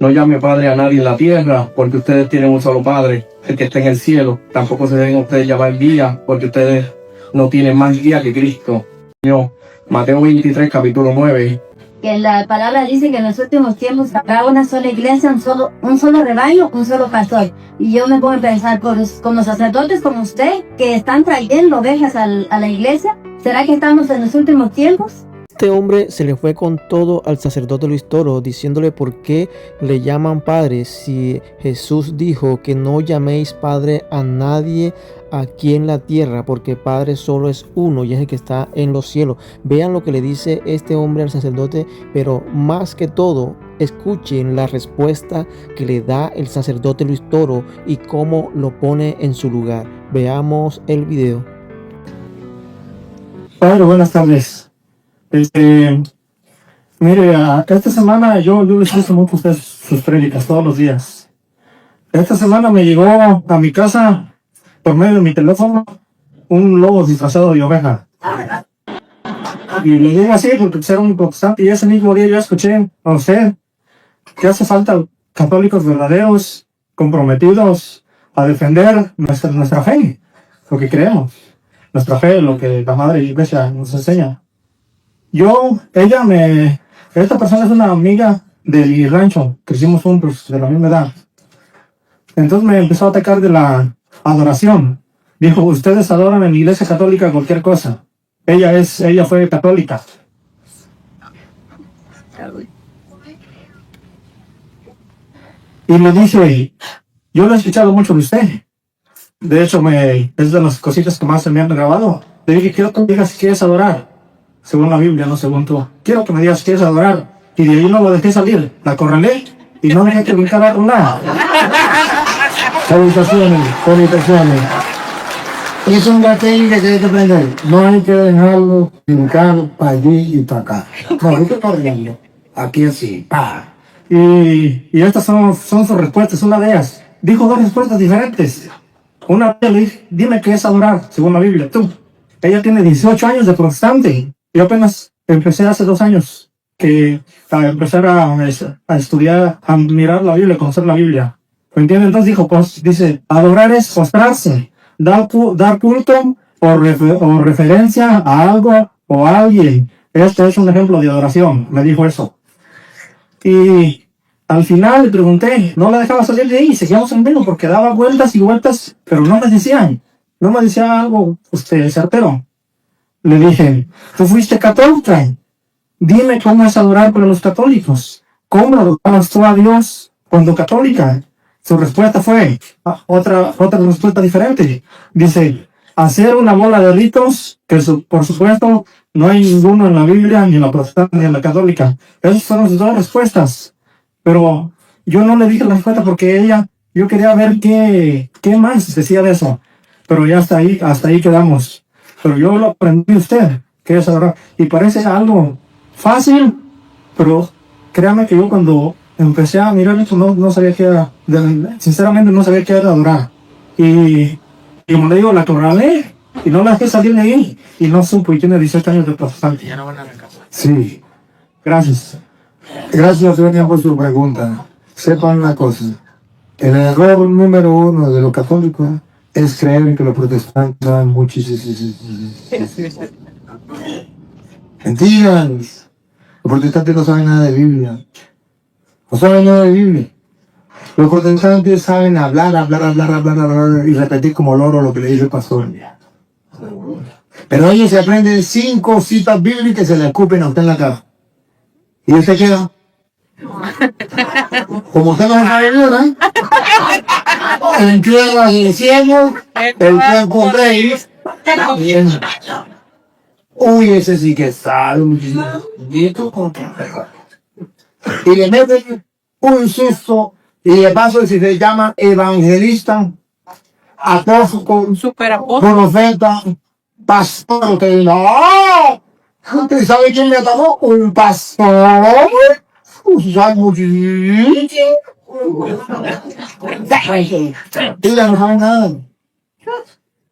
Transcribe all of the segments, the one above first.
No llame padre a nadie en la tierra, porque ustedes tienen un solo padre, el que está en el cielo. Tampoco se deben ustedes llamar guía, porque ustedes no tienen más guía que Cristo. Mateo 23, capítulo 9. Que la palabra dice que en los últimos tiempos habrá una sola iglesia, un solo rebaño, un solo pastor. Y yo me pongo a pensar con los sacerdotes como usted, que están trayendo ovejas a la iglesia. ¿Será que estamos en los últimos tiempos? Este hombre se le fue con todo al sacerdote Luis Toro, diciéndole por qué le llaman padre si Jesús dijo que no llaméis padre a nadie aquí en la tierra, porque padre solo es uno y es el que está en los cielos. Vean lo que le dice este hombre al sacerdote, pero más que todo, escuchen la respuesta que le da el sacerdote Luis Toro y cómo lo pone en su lugar. Veamos el video. Padre, buenas tardes. Mire, esta semana yo les escucho mucho a ustedes sus prédicas todos los días. Esta semana me llegó a mi casa, por medio de mi teléfono, un lobo disfrazado de oveja. Y le digo así porque era un protestante, y ese mismo día yo escuché a usted que hace falta católicos verdaderos, comprometidos a defender nuestra fe, lo que creemos, nuestra fe, lo que la Madre Iglesia nos enseña. Esta persona es una amiga de mi rancho, crecimos juntos, de la misma edad. Entonces me empezó a atacar de la adoración. Dijo, ustedes adoran en la iglesia católica cualquier cosa. Ella fue católica. Y me dice, yo lo he escuchado mucho de usted. De hecho, es de las cositas que más se me han grabado. Le dije, quiero que me digas si quieres adorar. Según la Biblia, no según tú. Quiero que me digas si quieres adorar. Y de ahí no lo dejé salir. La acorralé y no dejé que brincara nada. Salutaciones. Es un gatillo que hay que aprender. No hay que dejarlo brincar para allí y para acá. No, hay que corriendo. Aquí así. Y estas son sus respuestas. Una de ellas dijo dos respuestas diferentes. Una de ellas le dije, dime qué es adorar, según la Biblia. Tú. Ella tiene 18 años de protestante. Yo apenas empecé hace 2 años a empezar a estudiar, a mirar la Biblia, a conocer la Biblia. ¿Me entiendes? Entonces dijo, dice, adorar es postrarse, dar culto o referencia a algo o a alguien. Este es un ejemplo de adoración, me dijo eso. Y al final le pregunté, no la dejaba salir de ahí, seguíamos en vino porque daba vueltas y vueltas, pero no me decía algo certero. Le dije, tú fuiste católica, dime cómo es adorar para los católicos, cómo adorabas tú a Dios cuando católica. Su respuesta fue otra respuesta diferente. Dice, hacer una bola de ritos, que por supuesto no hay ninguno en la Biblia, ni en la protestante, ni en la católica. Esas fueron sus dos respuestas. Pero yo no le dije la respuesta porque yo quería ver qué más decía de eso. Pero ya hasta ahí quedamos. Pero yo lo aprendí de usted, que es adorar. Y parece algo fácil, pero créame que yo cuando empecé a mirar eso no sabía qué era. Sinceramente no sabía qué era adorar. Y como le digo, la acorralé y no la dejé salir de ahí. Y no supo, y tiene 18 años de protestante. Ya no van a la casa. Sí. Gracias. Gracias, Sonia, por su pregunta. Sepan una cosa. El error número 1 de los católicos es creer que los protestantes saben muchísimo. Mentiras. Los protestantes no saben nada de Biblia. No saben nada de Biblia. Los protestantes saben hablar y repetir como loro lo que le dice el pastor. Pero ellos se aprenden 5 citas bíblicas y se le escupen a usted en la cara. Y usted queda. Como usted no sabe nada, en tierras del cielo, el tiempo rey, también. Uy, ese sí que sabe muchísimo. Y le meten un susto, y de paso si se llama evangelista, apóstol, profeta, pastor, usted no. ¿Usted sabe quién me atacó? Un pastor. Usar muchísimo. Ella no sabe nada.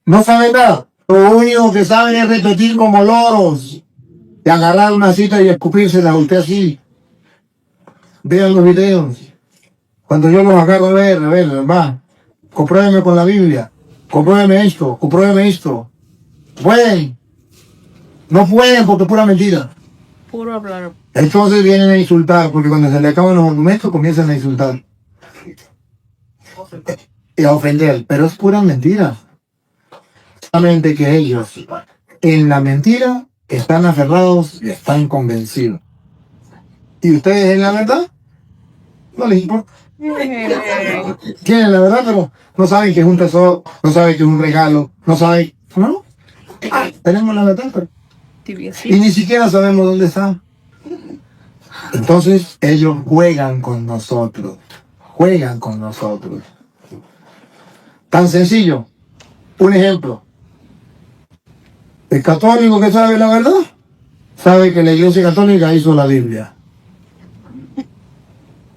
No sabe nada. Lo único que saben es repetir como loros. Y agarrar una cita y escupírsela a usted así. Vean los videos. Cuando yo los agarro, a ver, va, compruébeme con la Biblia, compruébeme esto. Pueden, no pueden porque es pura mentira. Puro hablar. Entonces vienen a insultar, porque cuando se le acaban los argumentos comienzan a insultar y a ofender, pero es pura mentira. Solamente que ellos en la mentira están aferrados y están convencidos. Y ustedes en la verdad no les importa. Tienen la verdad, pero no saben que es un tesoro, no saben que es un regalo, no saben, ¿no? Tenemos la verdad, pero y ni siquiera sabemos dónde está. Entonces ellos juegan con nosotros. Tan sencillo. Un ejemplo. El católico que sabe la verdad, sabe que la Iglesia Católica hizo la Biblia.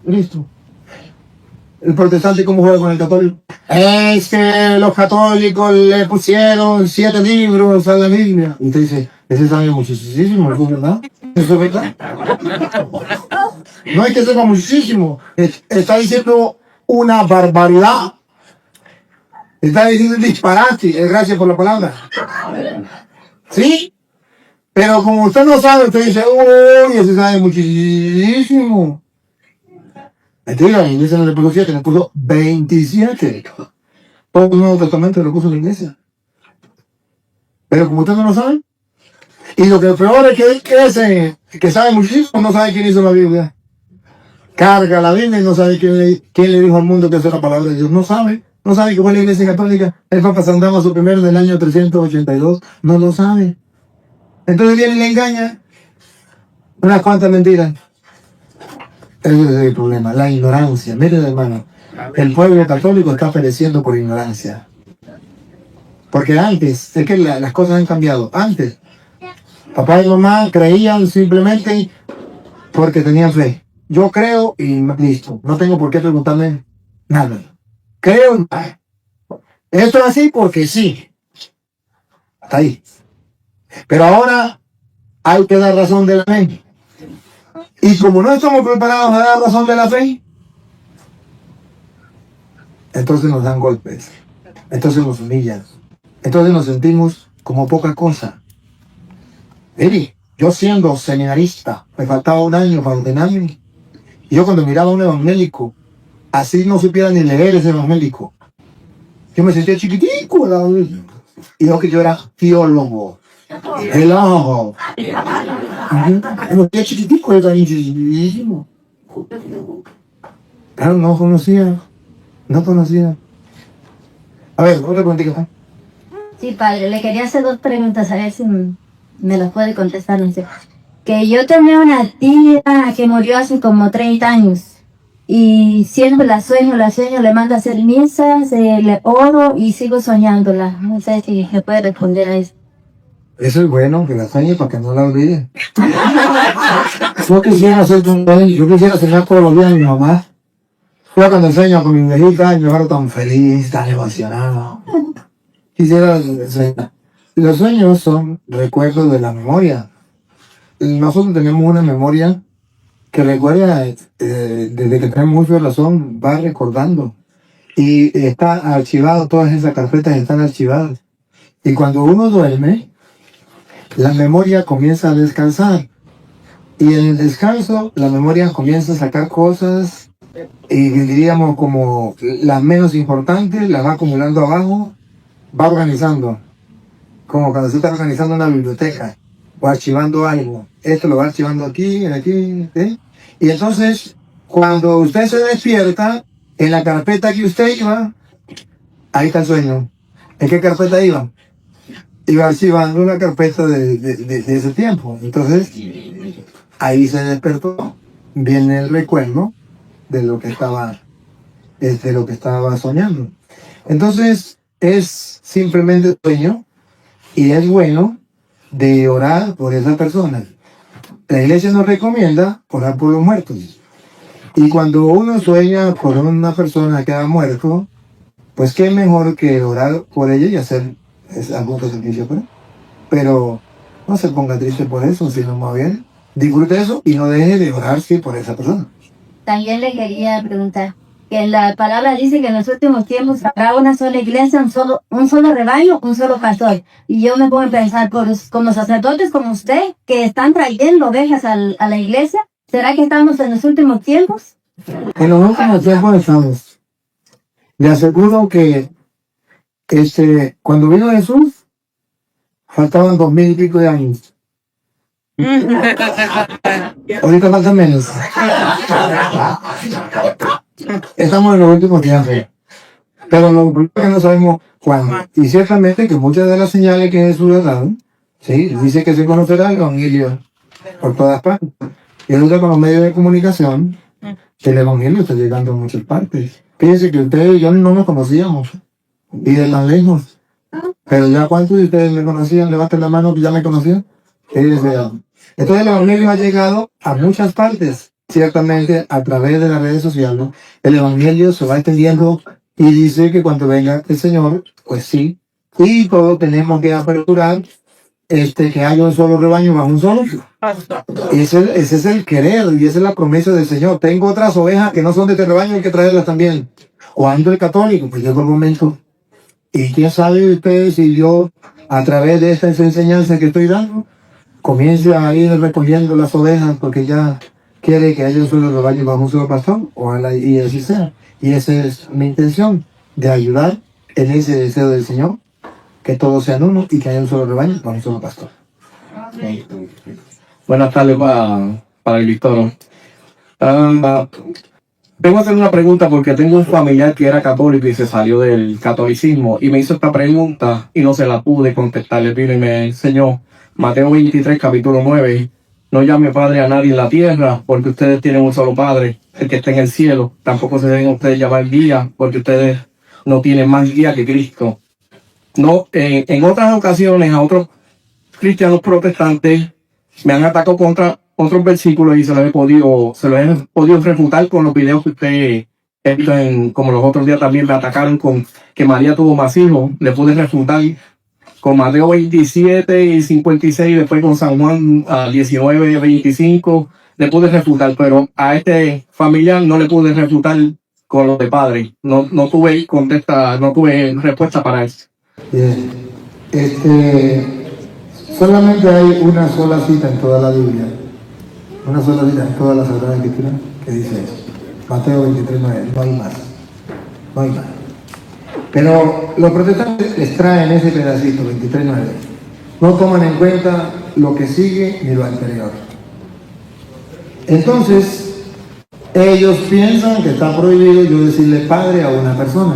Listo. El protestante, ¿cómo juega con el católico? Es que los católicos le pusieron 7 libros a la Biblia. Y usted dice, ese sabe muchísimo, ¿eso es verdad? ¿Eso es verdad? No es que sepa muchísimo. Está diciendo una barbaridad. Está diciendo un disparate. Gracias por la palabra. ¿Sí? Pero como usted no sabe, usted dice, uy, ese sabe muchísimo. Mentira, la iglesia no le puso 7, le puso 27. Todo el Nuevo Testamento le puso la iglesia. Pero como usted no lo sabe, y lo que peor es que él crece, que sabe muchísimo, no sabe quién hizo la Biblia. Carga la Biblia y no sabe quién le dijo al mundo que esa es la palabra de Dios. No sabe que fue la iglesia católica. El Papa San Damaso I del año 382. No lo sabe. Entonces viene y le engaña unas cuantas mentiras. Ese es el problema, la ignorancia. Miren, hermano, el pueblo católico está pereciendo por ignorancia. Porque antes, es que las cosas han cambiado. Antes, papá y mamá creían simplemente porque tenían fe. Yo creo y listo. No tengo por qué preguntarle nada. Creo. Esto es así porque sí. Hasta ahí. Pero ahora hay que dar razón de la fe. Y como no estamos preparados a dar razón de la fe, entonces nos dan golpes. Entonces nos humillan. Entonces nos sentimos como poca cosa. Mire, yo siendo seminarista, me faltaba un año para ordenarme. Y yo cuando miraba a un evangélico, así no supiera ni leer ese evangélico, yo me sentía chiquitico al lado de él. Y yo que yo era teólogo. El ojo. Me sentía chiquitico, yo también chiquitísimo. Claro, no conocía. A ver, otra preguntita. Sí, padre, le quería hacer 2 preguntas, a ver si me las puede contestar, no sé. Que yo tenía una tía que murió hace como 30 años. Y siempre la sueño, le mando a hacer misas, le oro y sigo soñándola. No sé si me puede responder a eso. Eso es bueno, que la sueñe para que no la olvide. Yo quisiera soñar todos los días a mi mamá. Yo cuando sueño con mi viejita, me veo tan feliz, tan emocionado. Quisiera soñar. Los sueños son recuerdos de la memoria. Nosotros tenemos una memoria que recuerda, desde que tenemos mucho razón, va recordando. Y está archivado, todas esas carpetas están archivadas. Y cuando uno duerme, la memoria comienza a descansar. Y en el descanso, la memoria comienza a sacar cosas, y diríamos como las menos importantes, las va acumulando abajo, va organizando. Como cuando se está organizando una biblioteca, o archivando algo. Esto lo va archivando aquí, ¿eh? Y entonces, cuando usted se despierta, en la carpeta que usted iba, ahí está el sueño. ¿En qué carpeta iba? Iba archivando una carpeta de ese tiempo. Entonces, ahí se despertó. Viene el recuerdo de lo que estaba soñando. Entonces, es simplemente sueño y es bueno de orar por esa persona. La iglesia nos recomienda orar por los muertos. Y cuando uno sueña por una persona que ha muerto, pues qué mejor que orar por ella y hacer algún sacrificio por él. Pero no se ponga triste por eso, sino más bien disfrute eso y no deje de orarse por esa persona. También le quería preguntar, que la palabra dice que en los últimos tiempos habrá una sola iglesia, un solo rebaño, un solo pastor. Y yo me pongo a pensar con los sacerdotes como usted, que están trayendo ovejas a la iglesia, ¿será que estamos en los últimos tiempos? En los últimos tiempos estamos. Le aseguro que cuando vino Jesús, faltaban 2000 y pico de años. Ahorita faltan menos. Estamos en los últimos tiempos. Pero lo primero que no sabemos cuándo. Y ciertamente que muchas de las señales que Jesús ha dado, ¿sí? Dice que se conocerá el evangelio por todas partes. Y ahora con los medios de comunicación, el evangelio está llegando a muchas partes. Fíjense que ustedes y yo no nos conocíamos. Y de tan lejos. Pero ya cuántos de ustedes me conocían, levanten la mano que ya me conocían. Entonces el evangelio ha llegado a muchas partes. Ciertamente a través de las redes sociales, el evangelio se va extendiendo y dice que cuando venga el Señor, pues sí. Y todos tenemos que aperturar que haya un solo rebaño bajo un solo. Ese es el querer y esa es la promesa del Señor. Tengo otras ovejas que no son de este rebaño, hay que traerlas también. O ando el católico, pues llegó el momento. Y quién sabe ustedes si yo, a través de estas enseñanzas que estoy dando, comience a ir recogiendo las ovejas porque ya quiere que haya un solo rebaño bajo un solo pastor. Ojalá y así sea. Y esa es mi intención, de ayudar en ese deseo del Señor, que todos sean uno y que haya un solo rebaño bajo un solo pastor. Buenas tardes para el Víctor. Tengo que hacer una pregunta porque tengo un familiar que era católico y se salió del catolicismo y me hizo esta pregunta y no se la pude contestar. Le vino y me enseñó Mateo 23, capítulo 9. No llame padre a nadie en la tierra porque ustedes tienen un solo padre, el que está en el cielo. Tampoco se deben ustedes llamar guía porque ustedes no tienen más guía que Cristo. No, en otras ocasiones a otros cristianos protestantes me han atacado contra otros versículos y se los he podido refutar con los videos que usted ha visto como los otros días también me atacaron con que María tuvo más hijos. Le pude refutar con Mateo 27 y 56, después con San Juan 19 y 25, le pude refutar, pero a este familiar no le pude refutar con los de padre. No tuve respuesta para eso. Bien. Solamente hay una sola cita en toda la Biblia, una sola cita en toda la Sagrada Escritura que dice eso. Mateo 23:9, no hay más. No hay más. Pero los protestantes extraen ese pedacito, 23:9. No toman en cuenta lo que sigue ni lo anterior. Entonces, ellos piensan que está prohibido yo decirle padre a una persona.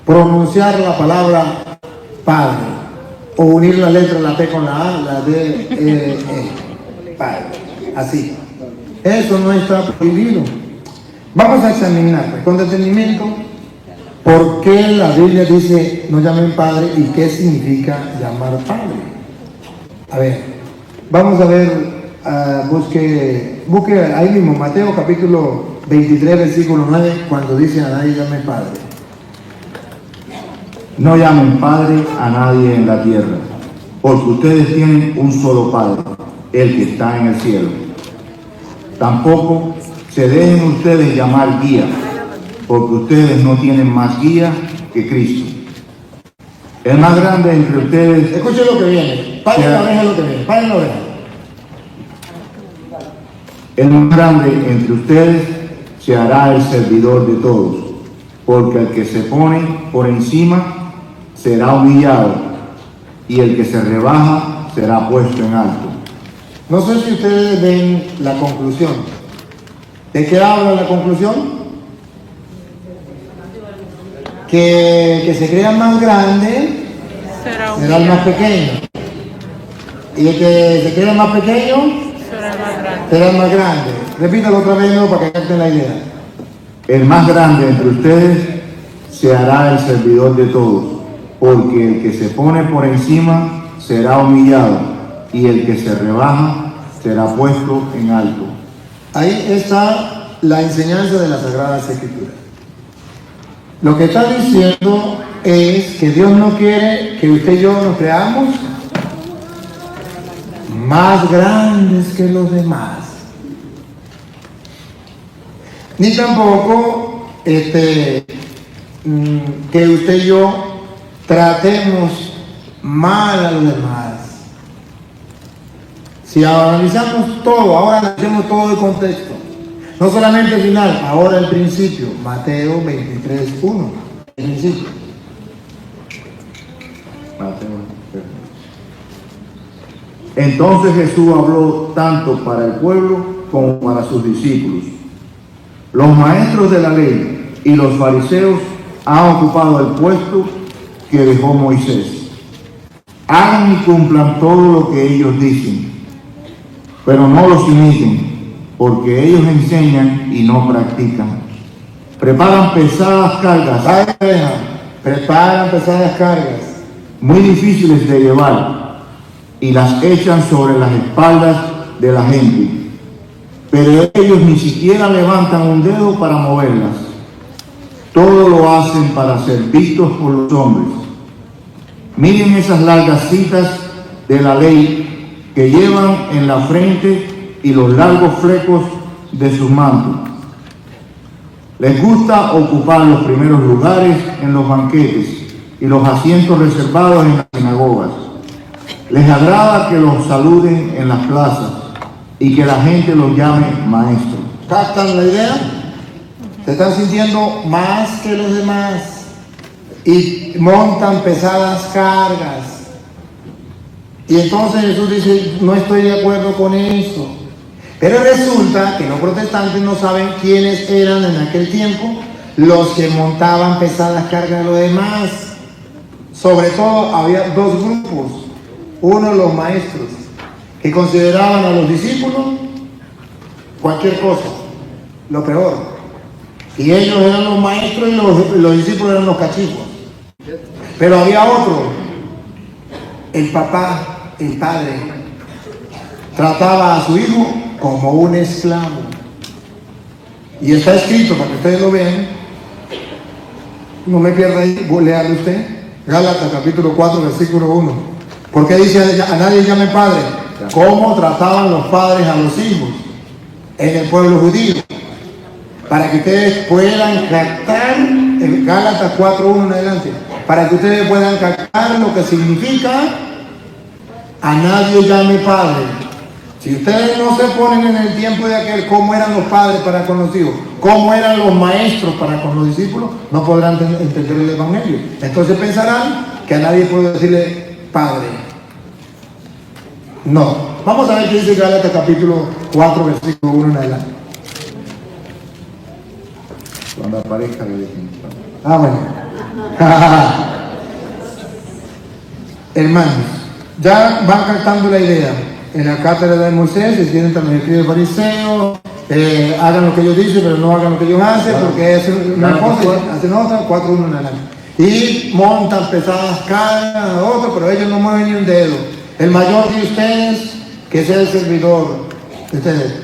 Pronunciar la palabra padre. O unir la letra, la P con la A, la D, padre. Así. Eso no está prohibido. Vamos a examinar pues, con detenimiento por qué la Biblia dice no llamen padre y qué significa llamar padre. A ver, vamos a ver, busque ahí mismo, Mateo capítulo 23, versículo 9, cuando dice a nadie llame padre. No llamen padre a nadie en la tierra, porque ustedes tienen un solo Padre, el que está en el cielo. Tampoco se dejen ustedes llamar guía, porque ustedes no tienen más guía que Cristo. El más grande entre ustedes... Escuchen lo que viene, paren la oreja lo que viene, paren la oreja. El más grande entre ustedes se hará el servidor de todos, porque el que se pone por encima será humillado, y el que se rebaja será puesto en alto. No sé si ustedes ven la conclusión. ¿De qué habla la conclusión? Que se crea más grande será el más pequeño. Y el que se crea más pequeño será el más grande. Repítalo otra vez para que capten la idea. El más grande entre ustedes se hará el servidor de todos, porque el que se pone por encima será humillado, y el que se rebaja será puesto en alto. Ahí está la enseñanza de las Sagradas Escrituras. Lo que está diciendo es que Dios no quiere que usted y yo nos creamos más grandes que los demás. ni tampoco que usted y yo tratemos mal a los demás. Si analizamos todo, ahora analicemos todo el contexto. No solamente el final, ahora el principio. Mateo 23:1. El principio. Entonces Jesús habló tanto para el pueblo como para sus discípulos. Los maestros de la ley y los fariseos han ocupado el puesto que dejó Moisés. Hagan y cumplan todo lo que ellos dicen, pero no los imiten, porque ellos enseñan y no practican. Preparan pesadas cargas, muy difíciles de llevar, y las echan sobre las espaldas de la gente, pero ellos ni siquiera levantan un dedo para moverlas. Todo lo hacen para ser vistos por los hombres. Miren esas largas citas de la ley que llevan en la frente y los largos flecos de sus mantos. Les gusta ocupar los primeros lugares en los banquetes y los asientos reservados en las sinagogas. Les agrada que los saluden en las plazas y que la gente los llame maestro. ¿Captan la idea? Se están sintiendo más que los demás y montan pesadas cargas. Y entonces Jesús dice, no estoy de acuerdo con eso. Pero resulta que los protestantes no saben quiénes eran en aquel tiempo los que montaban pesadas cargas a los demás. Sobre todo había dos grupos. Uno, los maestros, que consideraban a los discípulos cualquier cosa, lo peor. Y ellos eran los maestros y los discípulos eran los cachicos. Pero había otro, el papá, el padre, trataba a su hijo como un esclavo. Y está escrito para que ustedes lo vean. No me pierda ahí, léalo usted. Gálatas capítulo 4, versículo 1. Porque dice, a nadie llame padre. ¿Cómo trataban los padres a los hijos en el pueblo judío? Para que ustedes puedan captar, en Gálatas 4:1 en adelante, para que ustedes puedan captar lo que significa a nadie llame padre. Si ustedes no se ponen en el tiempo de aquel, cómo eran los padres para con los hijos, cómo eran los maestros para con los discípulos, no podrán entender el evangelio. Entonces pensarán que a nadie puede decirle padre. No. Vamos a ver qué dice Gálatas capítulo 4, versículo 1 en adelante. Cuando aparezca le dicen. Bueno. Hermanos, ya van captando la idea. En la cátedra de Moisés se tienen también escribe el fariseo, hagan lo que ellos dicen, pero no hagan lo que ellos hacen, porque es una cosa y hacen otra, 4:1 en adelante. Y montan pesadas cargas a otro, pero ellos no mueven ni un dedo. El mayor de ustedes, que sea el servidor de ustedes.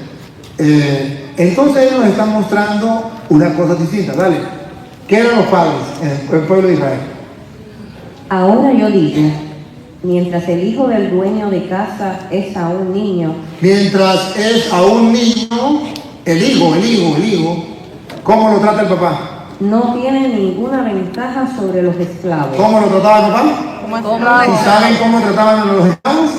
Entonces ellos nos están mostrando una cosa distinta. Dale. ¿Qué eran los padres en el pueblo de Israel? Ahora yo digo, mientras el hijo del dueño de casa es aún niño. Mientras es aún niño, el hijo, ¿cómo lo trata el papá? No tiene ninguna ventaja sobre los esclavos. ¿Cómo lo trataba el papá? ¿Y saben cómo trataban a los esclavos?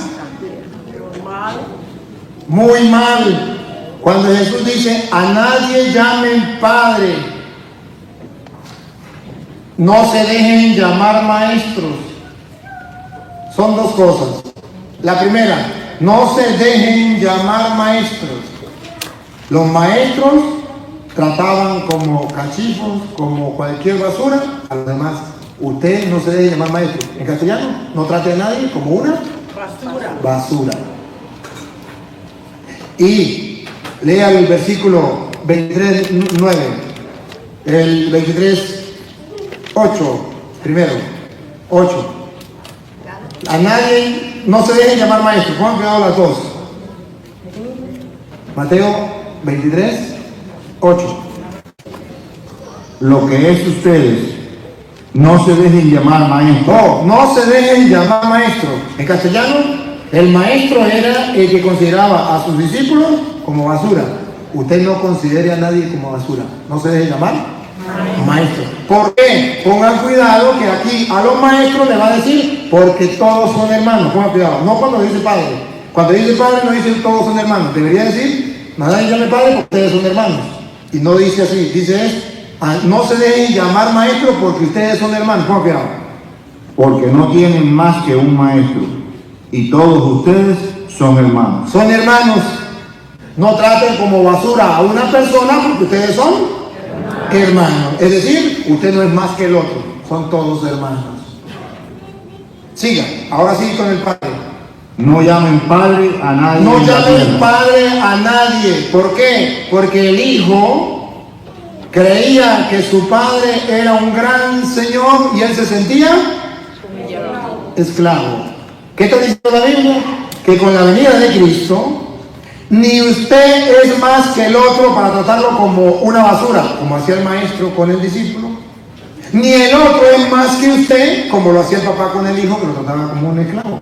Muy mal. Cuando Jesús dice, a nadie llamen padre, no se dejen llamar maestros. Son dos cosas. La primera, no se dejen llamar maestros. Los maestros trataban como cachifos, como cualquier basura a los demás. Usted no se debe llamar maestro. En castellano, no trate a nadie como una basura. Y lea el versículo 23:9, el 23:8, primero, 8. A nadie no se dejen llamar maestro. Pongan cuidado las dos. Mateo 23:8. Lo que es ustedes, no se dejen llamar maestro. No se dejen llamar maestro. En castellano, el maestro era el que consideraba a sus discípulos como basura. Usted no considere a nadie como basura. No se deje llamar maestro. ¿Por qué? Pongan cuidado que aquí a los maestros le va a decir, porque todos son hermanos. Pongan cuidado. No cuando dice padre. Cuando dice padre no dice todos son hermanos. Debería decir, nadie llame padre porque ustedes son hermanos. Y no dice así. Dice no se dejen llamar maestros porque ustedes son hermanos. Pongan cuidado. Porque no tienen más que un maestro, y todos ustedes son hermanos. Son hermanos. No traten como basura a una persona porque ustedes son hermanos. Es decir, usted no es más que el otro. Son todos hermanos. Siga. Ahora sí con el padre. No llamen padre a nadie. No en la llamen tierra. padre a nadie. ¿Por qué? Porque el hijo creía que su padre era un gran señor y él se sentía esclavo. ¿Qué está diciendo la Biblia? Que con la venida de Cristo, ni usted es más que el otro para tratarlo como una basura, como hacía el maestro con el discípulo, ni el otro es más que usted, como lo hacía el papá con el hijo, que lo trataba como un esclavo.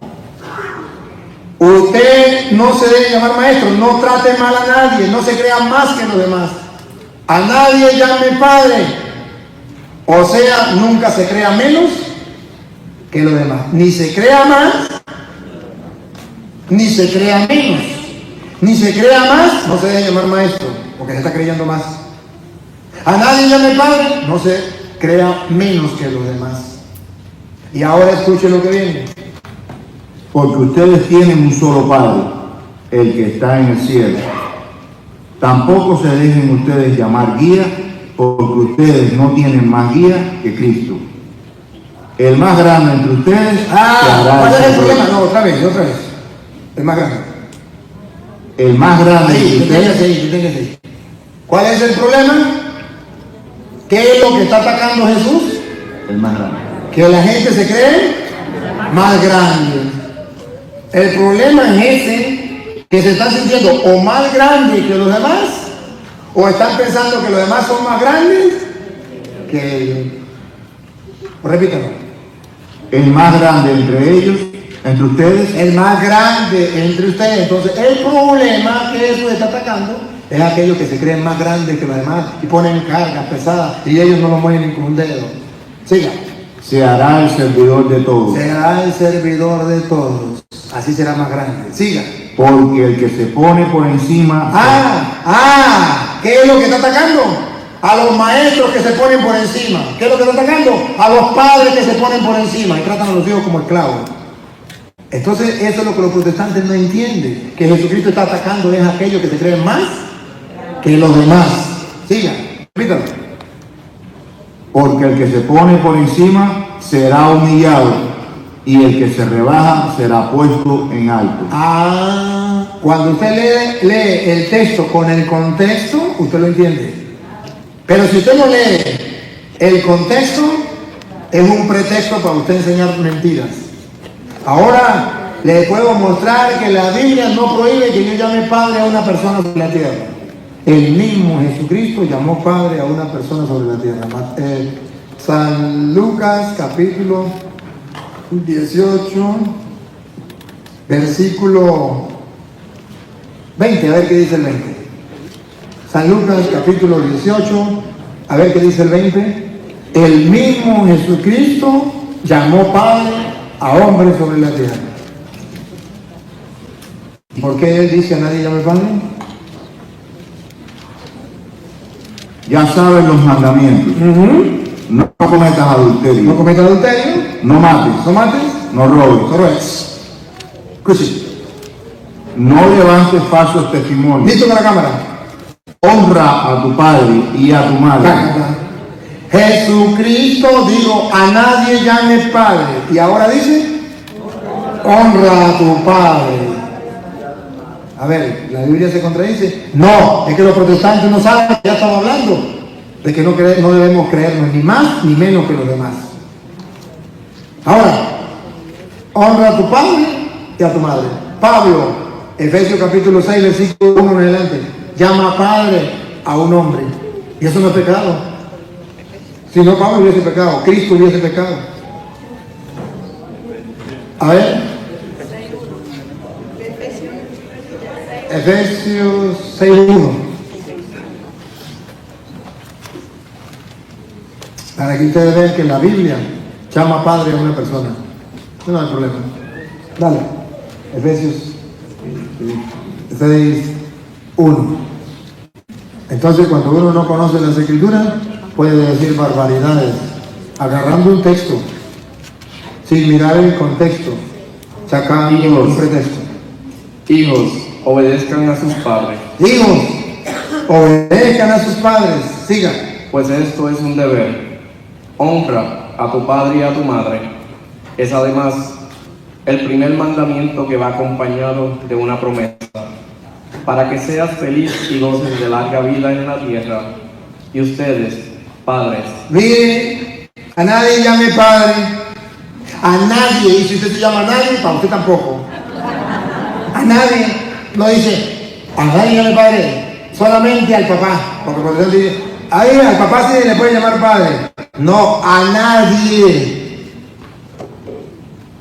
Usted no se debe llamar maestro, no trate mal a nadie, no se crea más que los demás. A nadie llame padre, o sea, nunca se crea menos que los demás. Ni se crea más, ni se crea menos. Ni se crea más, no se debe llamar maestro, porque se está creyendo más. A nadie llame padre, no se crea menos que los demás. Y ahora escuche lo que viene. Porque ustedes tienen un solo Padre, el que está en el cielo. Tampoco se dejen ustedes llamar guía, porque ustedes no tienen más guía que Cristo. El más grande entre ustedes se hará ¿cuál es el servidor. problema? No, otra vez. El más grande. El más grande entre Ahí, ustedes. deténgase ahí. ¿Cuál es el problema? ¿Qué es lo que está atacando Jesús? El más grande. Que la gente se cree más grande. El problema es ese, que se están sintiendo o más grandes que los demás, o están pensando que los demás son más grandes que ellos. Repítalo. El más grande entre ellos, entre ustedes, El más grande entre ustedes. Entonces, el problema que eso está atacando es aquellos que se creen más grandes que los demás y ponen cargas pesadas y ellos no lo mueven ni con un dedo. Siga. se hará el servidor de todos. Será el servidor de todos. Así será más grande. Siga. Porque el que se pone por encima... ¿Qué es lo que está atacando? A los maestros que se ponen por encima. ¿Qué es lo que está atacando? A los padres que se ponen por encima y tratan a los hijos como esclavos. Entonces, eso es lo que los protestantes no entienden. Que Jesucristo está atacando es a aquellos que se creen más que los demás. Siga, repítalo. Porque el que se pone por encima será humillado, y el que se rebaja será puesto en alto. Cuando usted lee el texto con el contexto, usted lo entiende. Pero si usted no lee el contexto, es un pretexto para usted enseñar mentiras. Ahora le puedo mostrar que la Biblia no prohíbe que yo llame padre a una persona sobre la tierra. El mismo Jesucristo llamó padre a una persona sobre la tierra. San Lucas capítulo 18, versículo 20, a ver qué dice el 20. San Lucas capítulo 18, a ver qué dice el 20. El mismo Jesucristo llamó padre a hombres sobre la tierra. ¿Por qué él dice a nadie llame padre? Ya saben los mandamientos. No cometas adulterio. No cometas adulterio. No mates. No mates. No robes. No robes. Escuche. No levantes falsos testimonios. Listo con la cámara. Honra a tu padre y a tu madre. Jesucristo dijo, a nadie llame padre. Y ahora dice, honra a tu padre. A ver, ¿la Biblia se contradice? No, es que los protestantes no saben, ya estamos hablando, de que no debemos creernos ni más ni menos que los demás. Ahora, honra a tu padre y a tu madre. Pablo, Efesios capítulo 6, versículo 1 en adelante, llama padre a un hombre. Y eso no es pecado. Si no, Pablo hubiese pecado, Cristo hubiese pecado. A ver. Efesios 6.1. Para que ustedes vean que la Biblia llama padre a una persona. No hay problema. Dale. Efesios 6:1. Entonces, cuando uno no conoce las escrituras, puede decir barbaridades, agarrando un texto, sin mirar el contexto, sacando un pretexto. Hijos, obedezcan a sus padres, Hijos, obedezcan a sus padres. Sigan. pues esto es un deber. Honra a tu padre y a tu madre. Es además el primer mandamiento que va acompañado de una promesa, para que seas feliz y goces de larga vida en la tierra. Y ustedes, padres, Mire, a nadie llame padre, a nadie, y si usted se llama a nadie, para usted tampoco. A nadie, no dice, a nadie llame padre, solamente al papá, porque por ejemplo dice, ahí al papá sí le puede llamar padre. No, a nadie.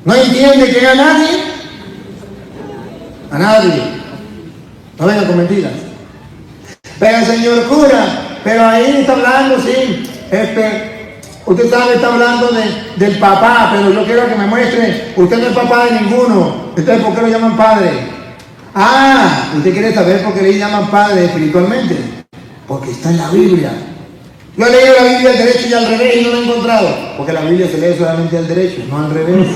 ¿No entiende que a nadie? A nadie. No vengan con mentiras. Pero señor cura, pero ahí está hablando, sí. Usted sabe, está hablando del papá, pero yo quiero que me muestre, usted no es papá de ninguno. Entonces, ¿por qué lo llaman padre? Ah, usted quiere saber por qué le llaman padre espiritualmente. Porque está en la Biblia. Yo he leído la Biblia al derecho y al revés y no lo he encontrado. Porque la Biblia se lee solamente al derecho, no al revés.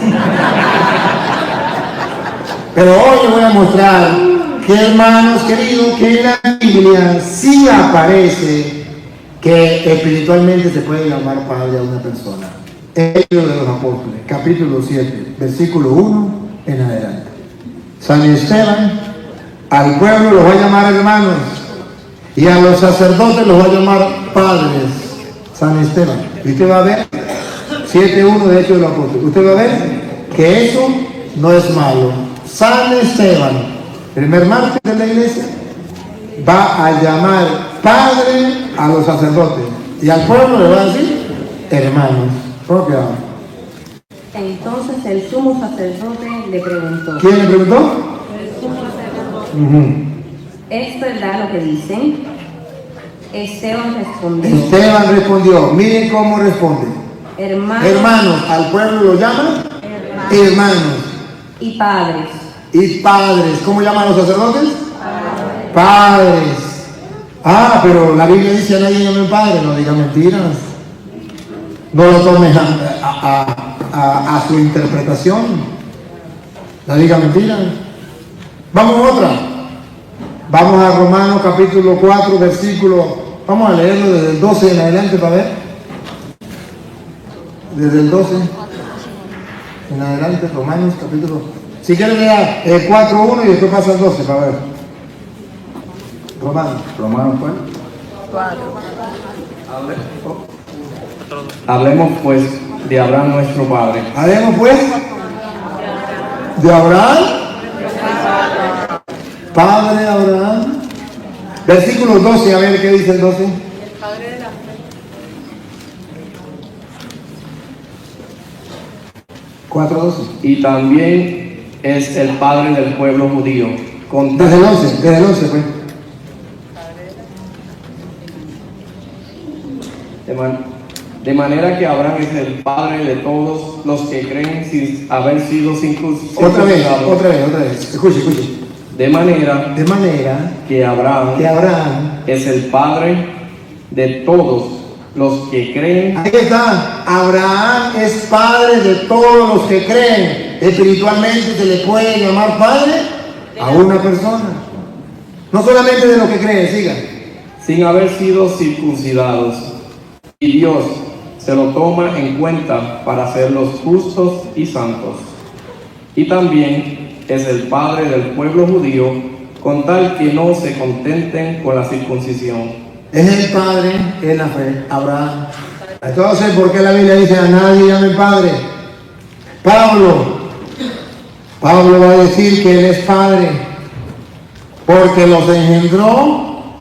Pero hoy les voy a mostrar que, hermanos queridos, que en la Biblia sí aparece que espiritualmente se puede llamar padre a una persona. Hechos de los Apóstoles, capítulo 7, versículo 1 en adelante. San Esteban al pueblo los va a llamar hermanos y a los sacerdotes los va a llamar padres. San Esteban. Y usted va a ver 7:1 de Hechos de los Apóstoles. Usted va a ver que eso no es malo. San Esteban, primer mártir de la iglesia, va a llamar padre a los sacerdotes y al pueblo le va a decir hermanos. ¿Cómo que va? Entonces el sumo sacerdote le preguntó. ¿Quién le preguntó? El sumo sacerdote. ¿Es verdad lo que dicen? Esteban respondió. Esteban respondió. Miren cómo responde. Hermanos, al pueblo lo llaman hermanos. Y padres. Y padres. ¿Cómo llaman a los sacerdotes? Padres. Ah, pero la Biblia dice a nadie llame padre. No diga mentiras. No lo tomes a su interpretación. No diga mentiras. Vamos a otra. Vamos a Romanos capítulo 4, versículo. Vamos a leerlo desde el 12 en adelante para ver. Desde el 12 en adelante, Romanos capítulo. Si quieren leer el 4:1 y después pasa al 12 para ver. Romanos pues. hablemos pues de Abraham nuestro padre, Hablemos pues de Abraham. Padre Abraham. Versículo 12, a ver qué dice el 12. 4:12. y también es el padre del pueblo judío. Desde el 11 pues. De manera que Abraham es el padre de todos los que creen sin haber sido circuncidados. Otra vez. Escuche. De manera que Abraham es el padre de todos los que creen. Ahí está. Abraham es padre de todos los que creen. Espiritualmente se le puede llamar padre a una persona. No solamente de los que creen, sigan. Sin haber sido circuncidados. Y Dios se lo toma en cuenta para hacerlos justos y santos. Y también es el padre del pueblo judío, con tal que no se contenten con la circuncisión. Es el padre en la fe, Abraham. Entonces, ¿por qué la Biblia dice a nadie llame padre? Pablo va a decir que él es padre porque los engendró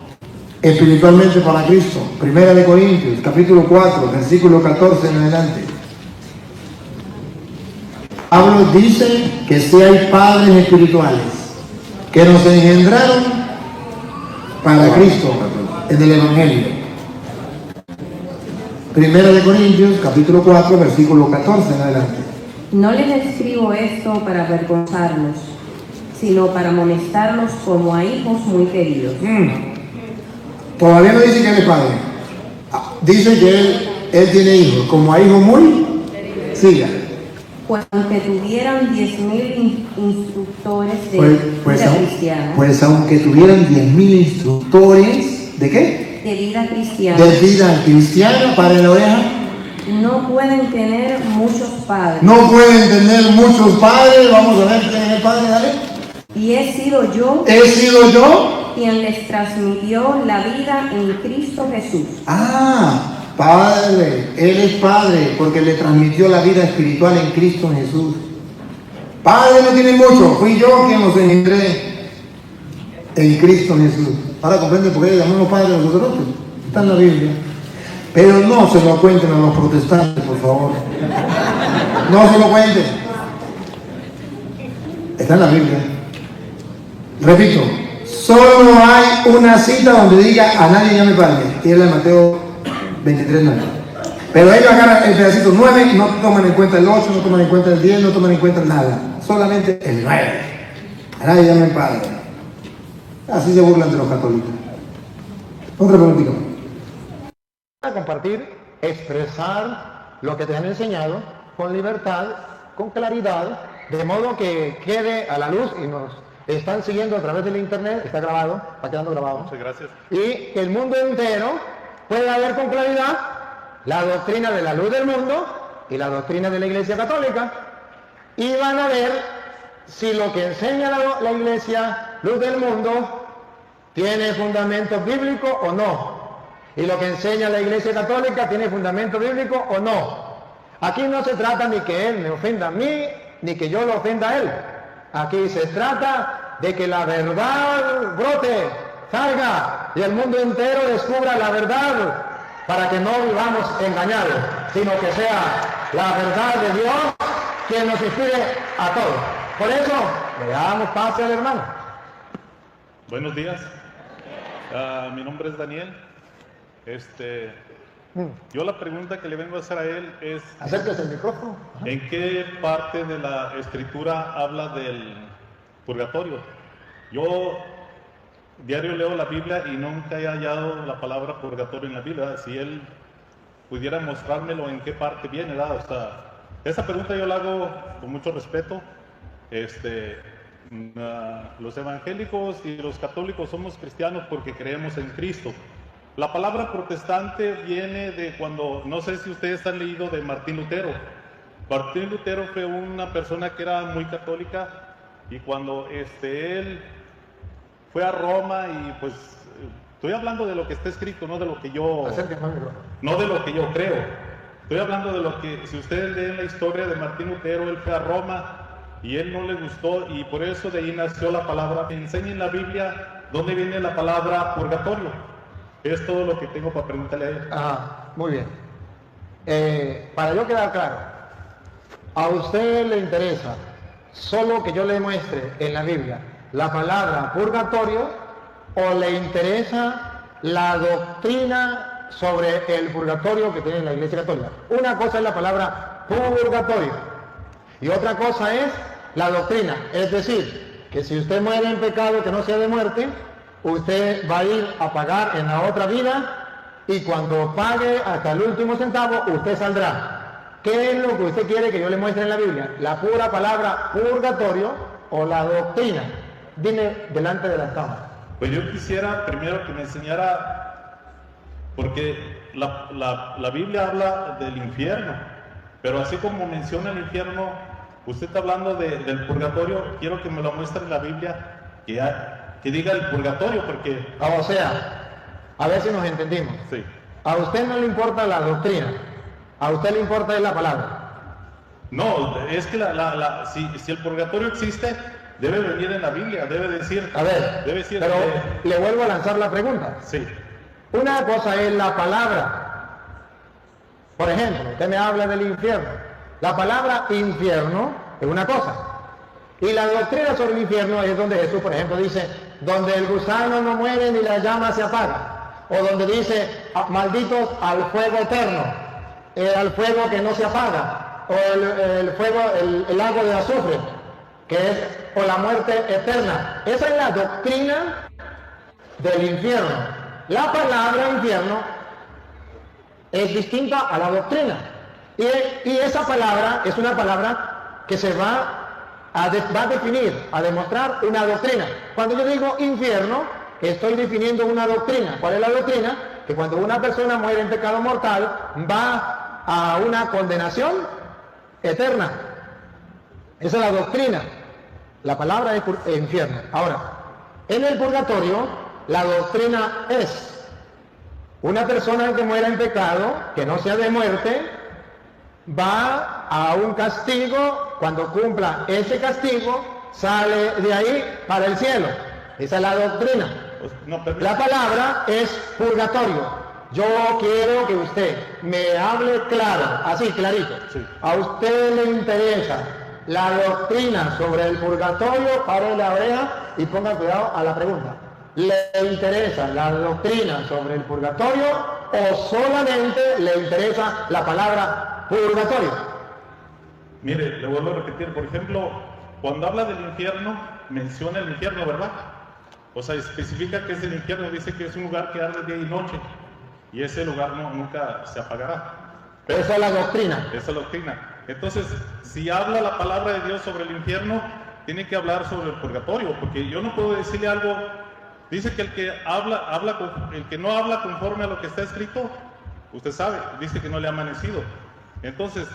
espiritualmente para Cristo. Primera de Corintios, capítulo 4, versículo 14 en adelante. Pablo dice que sí hay padres espirituales que nos engendraron para Cristo en el Evangelio. Primera de Corintios, capítulo 4, versículo 14 en adelante. No les escribo esto para avergonzarlos, sino para amonestarlos como a hijos muy queridos. Todavía no dice que él es padre. Dice que él tiene hijos, como a hijos muy. Siga. Pues aunque tuvieran 10.000 instructores de Pues vida cristiana, aunque tuvieran 10.000 instructores, ¿de qué? de vida cristiana, De vida cristiana, para la oreja. no pueden tener muchos padres. No pueden tener muchos padres. Vamos a ver quién es el padre, dale. Y he sido yo He sido yo. quien les transmitió la vida en Cristo Jesús. Padre, Él es Padre porque le transmitió la vida espiritual en Cristo Jesús. Padre no tiene mucho, fui yo quien los engendré en Cristo Jesús. Ahora comprende por qué le llamamos Padre a los sacerdotes. Está en la Biblia. Pero no se lo cuenten a los protestantes, por favor. No se lo cuenten. Está en la Biblia. Repito, solo hay una cita donde diga a nadie llame Padre. Y es la de Mateo 23:9. Pero ellos agarran el pedacito 9 y no toman en cuenta el 8, no toman en cuenta el 10, no toman en cuenta nada. Solamente el 9. A nadie llamen Padre. Así se burlan de los católicos. Otra preguntita. A compartir, expresar lo que te han enseñado con libertad, con claridad, de modo que quede a la luz y nos están siguiendo a través del internet, está grabado, está quedando grabado. Muchas gracias. Y que el mundo entero pueda ver con claridad la doctrina de la luz del mundo y la doctrina de la Iglesia Católica, y van a ver si lo que enseña la Iglesia luz del mundo tiene fundamento bíblico o no, y lo que enseña la Iglesia Católica tiene fundamento bíblico o no. Aquí no se trata ni que él me ofenda a mí, ni que yo lo ofenda a él. Aquí se trata de que la verdad brote, salga, y el mundo entero descubra la verdad, para que no vivamos engañados, sino que sea la verdad de Dios quien nos inspire a todos. Por eso, le damos pase al hermano. Buenos días. Mi nombre es Daniel. Yo la pregunta que le vengo a hacer a él es... Acérquese el micrófono. ¿En qué parte de la escritura habla del purgatorio? Yo diario leo la Biblia y nunca he hallado la palabra purgatorio en la Biblia. Si él pudiera mostrármelo en qué parte viene, ¿verdad? O sea, esa pregunta yo la hago con mucho respeto. Los evangélicos y los católicos somos cristianos porque creemos en Cristo. La palabra protestante viene de cuando, no sé si ustedes han leído de Martín Lutero. Martín Lutero fue una persona que era muy católica, y cuando él fue a Roma, y pues estoy hablando de lo que está escrito, no de lo que yo creo. Estoy hablando de lo que, si ustedes leen la historia de Martín Lutero, él fue a Roma y él no le gustó, y por eso de ahí nació la palabra. Me enseña en la Biblia dónde viene la palabra purgatorio. Es todo lo que tengo para preguntarle a él. Muy bien. Para yo quedar claro, ¿a usted le interesa solo que yo le muestre en la Biblia la palabra purgatorio, o le interesa la doctrina sobre el purgatorio que tiene la Iglesia Católica? Una cosa es la palabra purgatorio y otra cosa es la doctrina. Es decir, que si usted muere en pecado que no sea de muerte, usted va a ir a pagar en la otra vida, y cuando pague hasta el último centavo, usted saldrá. ¿Qué es lo que usted quiere que yo le muestre en la Biblia? ¿La pura palabra purgatorio o la doctrina? Dime delante de la cámara. Pues yo quisiera primero que me enseñara, porque la Biblia habla del infierno, pero así como menciona el infierno, usted está hablando del purgatorio. Quiero que me lo muestre en la Biblia, que diga el purgatorio, porque... O sea, a ver si nos entendimos. Sí. A usted no le importa la doctrina, a usted le importa la palabra. No, es que si el purgatorio existe, debe venir en la Biblia, debe decir... A ver, debe decir, pero le vuelvo a lanzar la pregunta. Sí. Una cosa es la palabra. Por ejemplo, usted me habla del infierno. La palabra infierno es una cosa, y la doctrina sobre el infierno es donde Jesús, por ejemplo, dice, donde el gusano no muere ni la llama se apaga, o donde dice, malditos al fuego eterno. al fuego que no se apaga, o el fuego, el lago de azufre, que es, o la muerte eterna. Esa es la doctrina del infierno. La palabra infierno es distinta a la doctrina. Y esa palabra es una palabra que se va a definir, a demostrar una doctrina. Cuando yo digo infierno, estoy definiendo una doctrina. ¿Cuál es la doctrina? Que cuando una persona muere en pecado mortal, va a una condenación eterna. Esa es la doctrina. La palabra es infierno. Ahora, en el purgatorio, la doctrina es una persona que muera en pecado, que no sea de muerte, va a un castigo. Cuando cumpla ese castigo, sale de ahí para el cielo. Esa es la doctrina. La palabra es purgatorio. Yo quiero que usted me hable claro, así clarito. Sí. A usted le interesa la doctrina sobre el purgatorio, pare la oreja y ponga cuidado a la pregunta. ¿Le interesa la doctrina sobre el purgatorio o solamente le interesa la palabra purgatorio? Mire, le vuelvo a repetir, por ejemplo, cuando habla del infierno, menciona el infierno, ¿verdad? O sea, especifica que es el infierno, dice que es un lugar que arde día y noche, y ese lugar nunca se apagará. Esa es la doctrina. Esa es la doctrina. Entonces, si habla la palabra de Dios sobre el infierno, tiene que hablar sobre el purgatorio, porque yo no puedo decirle algo. Dice que el que no habla conforme a lo que está escrito, usted sabe, dice que no le ha amanecido. Entonces,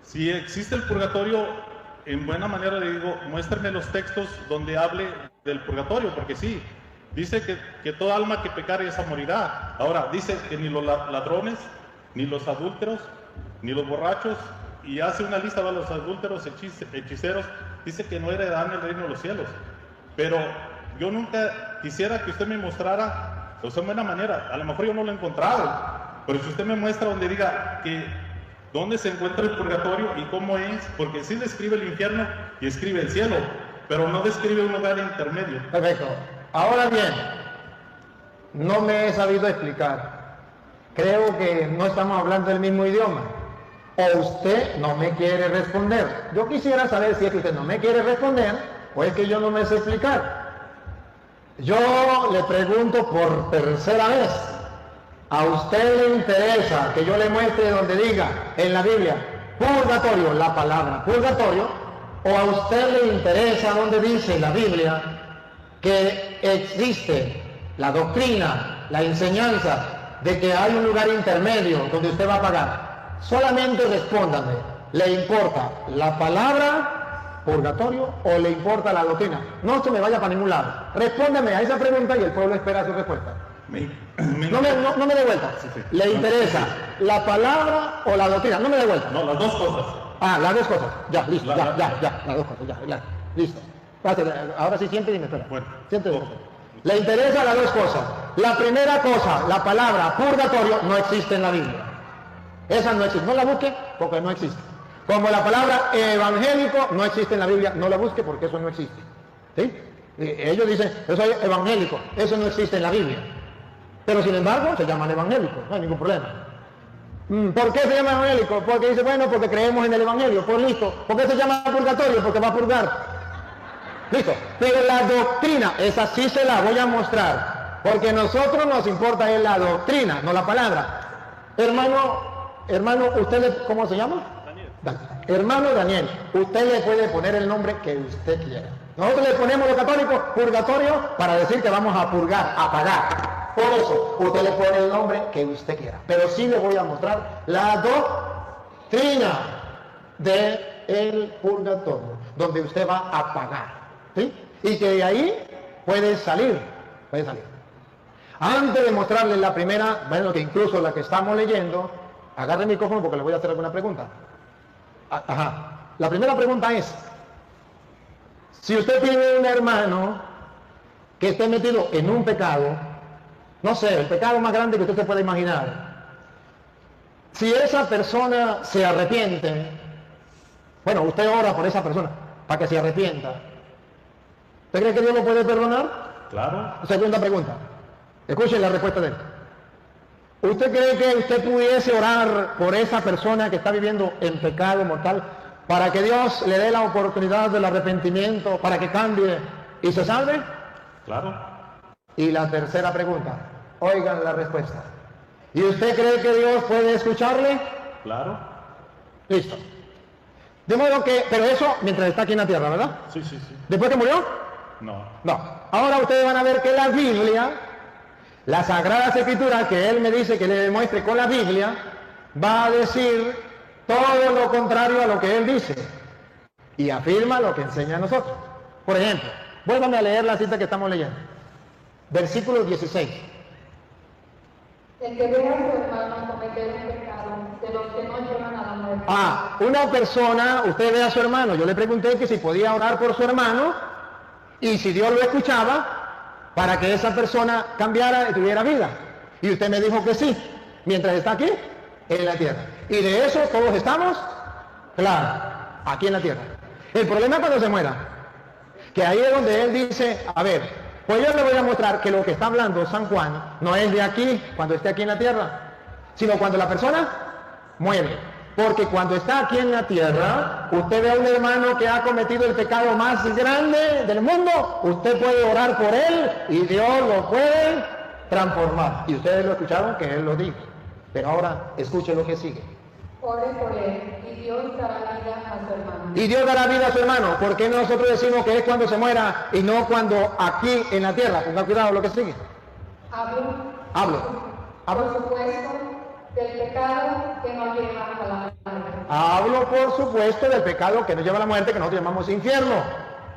si existe el purgatorio, en buena manera le digo, muéstrame los textos donde hable del purgatorio, porque sí, dice que toda alma que pecare esa morirá. Ahora, dice que ni los ladrones, ni los adúlteros, ni los borrachos, y hace una lista de los adúlteros, hechiceros, dice que no heredarán el reino de los cielos. Pero yo nunca quisiera que usted me mostrara, o sea, de buena manera, a lo mejor yo no lo he encontrado, pero si usted me muestra donde diga que dónde se encuentra el purgatorio y cómo es, porque sí describe el infierno y escribe el cielo, pero no describe un lugar intermedio. Perfecto. Ahora bien, no me he sabido explicar. Creo que no estamos hablando el mismo idioma. O usted no me quiere responder. Yo quisiera saber si es que usted no me quiere responder o es que yo no me sé explicar. Yo le pregunto por tercera vez. ¿A usted le interesa que yo le muestre donde diga en la Biblia purgatorio, la palabra purgatorio? ¿O a usted le interesa donde dice la Biblia que existe la doctrina, la enseñanza de que hay un lugar intermedio donde usted va a pagar? Solamente respóndame, ¿le importa la palabra purgatorio o le importa la doctrina? No se me vaya para ningún lado. Respóndeme a esa pregunta y el pueblo espera su respuesta. No me dé vuelta. Sí. ¿Le interesa la palabra o la doctrina? No me dé vuelta. No, las dos cosas. Ah, las dos cosas. Ya, listo, ya, las dos cosas, ya, listo. Espérate, ahora sí siente y me espera. Bueno. Siente. Le interesa las dos cosas. La primera cosa, la palabra purgatorio no existe en la Biblia. Esa no existe. No la busque porque no existe. Como la palabra evangélico no existe en la Biblia, no la busque porque eso no existe. ¿Sí? Ellos dicen, eso es evangélico, eso no existe en la Biblia. Pero sin embargo se llaman evangélicos, no hay ningún problema. ¿Por qué se llama evangélico? Porque dice, bueno, porque creemos en el evangelio, pues listo. ¿Por qué se llama purgatorio? Porque va a purgar. Listo. Pero la doctrina, esa sí se la voy a mostrar. Porque a nosotros nos importa es la doctrina, no la palabra. Hermano, ¿usted cómo se llama? Daniel. Hermano Daniel, usted le puede poner el nombre que usted quiera. Nosotros le ponemos los católicos purgatorio para decir que vamos a purgar, a pagar. Por eso, usted le pone el nombre que usted quiera. Pero sí le voy a mostrar la doctrina del purgatorio, donde usted va a pagar. ¿Sí? Y que de ahí puede salir. Antes de mostrarle la primera, bueno, que incluso la que estamos leyendo, agarre el micrófono porque le voy a hacer alguna pregunta. Ajá. La primera pregunta es, si usted tiene un hermano que esté metido en un pecado, no sé, el pecado más grande que usted se puede imaginar. Si esa persona se arrepiente, bueno, usted ora por esa persona para que se arrepienta. ¿Usted cree que Dios lo puede perdonar? Claro. Segunda pregunta. Escuchen la respuesta de él. ¿Usted cree que usted pudiese orar por esa persona que está viviendo en pecado mortal para que Dios le dé la oportunidad del arrepentimiento, para que cambie y se salve? Claro. Y la tercera pregunta, oigan la respuesta. ¿Y usted cree que Dios puede escucharle? Claro. Listo. De modo que, pero eso mientras está aquí en la tierra, ¿verdad? Sí, sí, sí. ¿Después que murió? No. No. Ahora ustedes van a ver que la Biblia, las Sagradas Escrituras, que él me dice que le demuestre con la Biblia, va a decir todo lo contrario a lo que él dice. Y afirma lo que enseña a nosotros. Por ejemplo, vuélvame a leer la cita que estamos leyendo. Versículo 16. El que vea a su hermano cometer un pecado de los que no llevan a la muerte. Una persona, usted ve a su hermano, yo le pregunté que si podía orar por su hermano y si Dios lo escuchaba para que esa persona cambiara y tuviera vida. Y usted me dijo que sí, mientras está aquí en la tierra. Y de eso todos estamos, claro, aquí en la tierra. El problema es cuando se muera, que ahí es donde él dice, a ver, pues yo le voy a mostrar que lo que está hablando San Juan no es de aquí, cuando esté aquí en la tierra, sino cuando la persona muere. Porque cuando está aquí en la tierra, usted ve a un hermano que ha cometido el pecado más grande del mundo, usted puede orar por él y Dios lo puede transformar. Y ustedes lo escucharon que él lo dijo. Pero ahora escuche lo que sigue. Ore por él y Dios dará vida a su hermano. Y Dios dará vida a su hermano. ¿Por qué nosotros decimos que es cuando se muera y no cuando aquí en la tierra? Ponga cuidado lo que sigue. Hablo. Por supuesto, del pecado que no lleva a la muerte. Hablo, por supuesto, del pecado que nos lleva a la muerte, que nosotros llamamos infierno.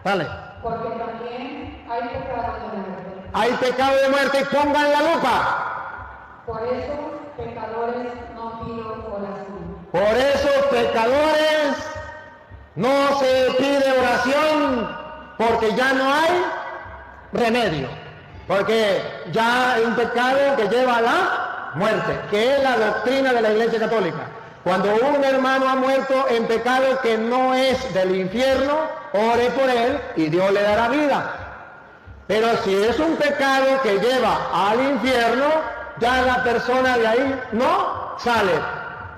Dale. Porque también hay pecado de muerte. Hay pecado de muerte, pongan la lupa. Por eso, pecadores, no pido oración. Por esos pecadores no se pide oración, porque ya no hay remedio. Porque ya hay un pecado que lleva a la muerte, que es la doctrina de la Iglesia Católica. Cuando un hermano ha muerto en pecado que no es del infierno, ore por él y Dios le dará vida. Pero si es un pecado que lleva al infierno, ya la persona de ahí no sale.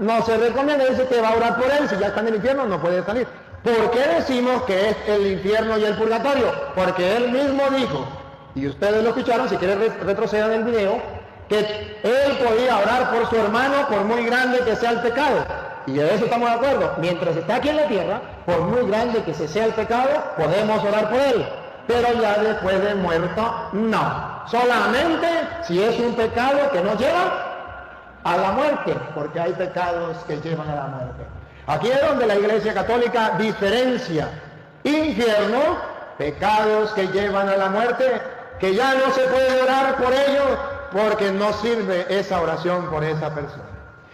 No se recomienda, dice que va a orar por él, si ya está en el infierno no puede salir. ¿Por qué decimos que es el infierno y el purgatorio? Porque él mismo dijo, y ustedes lo escucharon, si quieren retrocedan el video, que él podía orar por su hermano por muy grande que sea el pecado. Y de eso estamos de acuerdo. Mientras está aquí en la tierra, por muy grande que sea el pecado, podemos orar por él. Pero ya después de muerto, no. Solamente si es un pecado que nos lleva a la muerte, porque hay pecados que llevan a la muerte. Aquí es donde la Iglesia Católica diferencia infierno, pecados que llevan a la muerte, que ya no se puede orar por ellos porque no sirve esa oración por esa persona.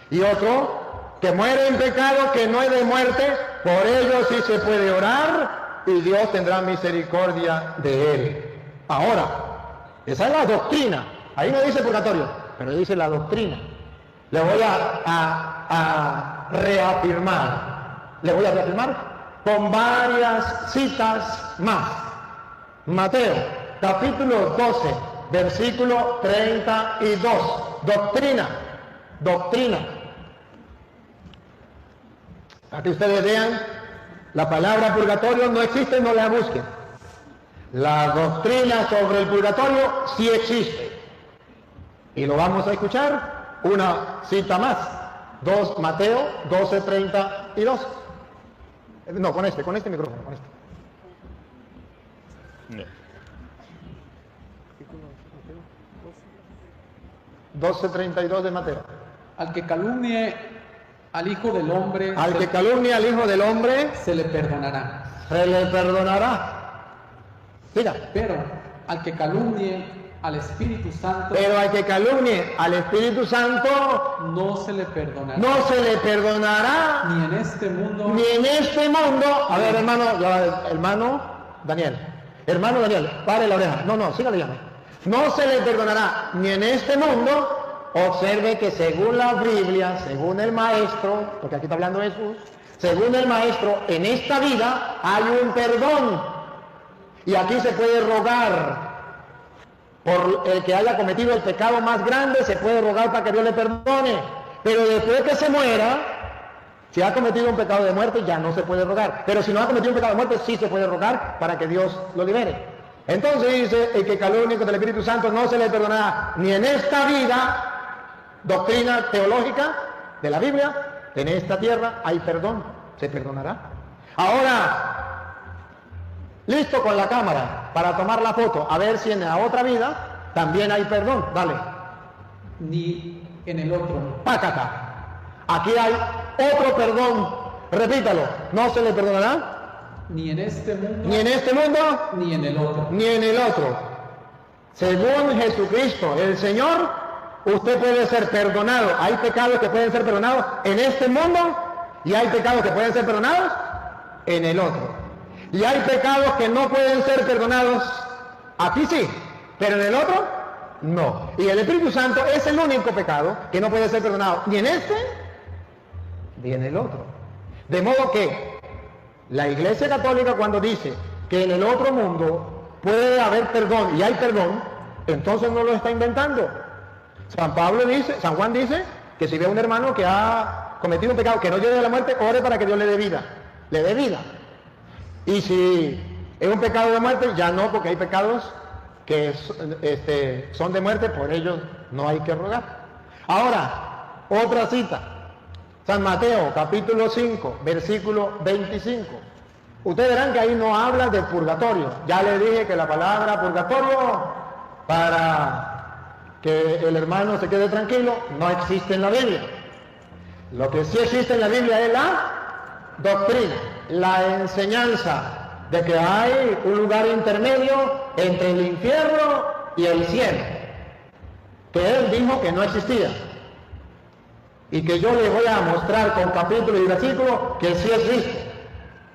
Y otro, que muere en pecado que no es de muerte, por ellos sí se puede orar y Dios tendrá misericordia de él. Ahora, esa es la doctrina. Ahí no dice purgatorio, pero dice la doctrina. Le voy a reafirmar. Le voy a reafirmar con varias citas más. Mateo, capítulo 12, versículo 32. Doctrina. Doctrina. Para que ustedes vean, la palabra purgatorio no existe, no la busquen. La doctrina sobre el purgatorio sí existe. Y lo vamos a escuchar. Una cita más. Mateo 12:32. No, con este micrófono, con este. No. 12:32 de Mateo. Al que calumnie al Hijo del Hombre, Al que calumnie al Hijo del Hombre, se le perdonará. se le perdonará. Mira. Pero al que calumnie al Espíritu Santo, Pero al que calumnie al Espíritu Santo, no se le perdonará. no se le perdonará Ni en este mundo, ni en este mundo. A ver, hermano Daniel, pare la oreja. No, sígale, llame. No se le perdonará ni en este mundo. Observe que según la Biblia, según el Maestro, porque aquí está hablando Jesús, según el Maestro, en esta vida hay un perdón. Y aquí se puede rogar. Por el que haya cometido el pecado más grande se puede rogar para que Dios le perdone. Pero después que se muera, si ha cometido un pecado de muerte, ya no se puede rogar. Pero si no ha cometido un pecado de muerte, sí se puede rogar para que Dios lo libere. Entonces dice, el que calunia contra el Espíritu Santo no se le perdonará ni en esta vida, doctrina teológica de la Biblia, en esta tierra hay perdón, se perdonará. Ahora, listo con la cámara para tomar la foto, a ver si en la otra vida también hay perdón. Dale. Ni en el otro. Pácata. Aquí hay otro perdón. Repítalo. No se le perdonará. Ni en este mundo. Ni en este mundo. Ni en el otro. Ni en el otro. Según Jesucristo, el Señor, usted puede ser perdonado. Hay pecados que pueden ser perdonados en este mundo y hay pecados que pueden ser perdonados en el otro. Y hay pecados que no pueden ser perdonados aquí sí, pero en el otro no. Y el Espíritu Santo es el único pecado que no puede ser perdonado ni en este ni en el otro. De modo que la Iglesia Católica, cuando dice que en el otro mundo puede haber perdón y hay perdón, entonces no lo está inventando. San Juan dice que si ve a un hermano que ha cometido un pecado que no lleve a la muerte, ore para que Dios le dé vida. Le dé vida. Y si es un pecado de muerte, ya no, porque hay pecados que son de muerte, por ellos no hay que rogar. Ahora, otra cita. San Mateo, capítulo 5, versículo 25. Ustedes verán que ahí no habla del purgatorio. Ya le dije que la palabra purgatorio, para que el hermano se quede tranquilo, no existe en la Biblia. Lo que sí existe en la Biblia es la doctrina, la enseñanza de que hay un lugar intermedio entre el infierno y el cielo, que él dijo que no existía. Y que yo les voy a mostrar con capítulo y versículo que sí existe.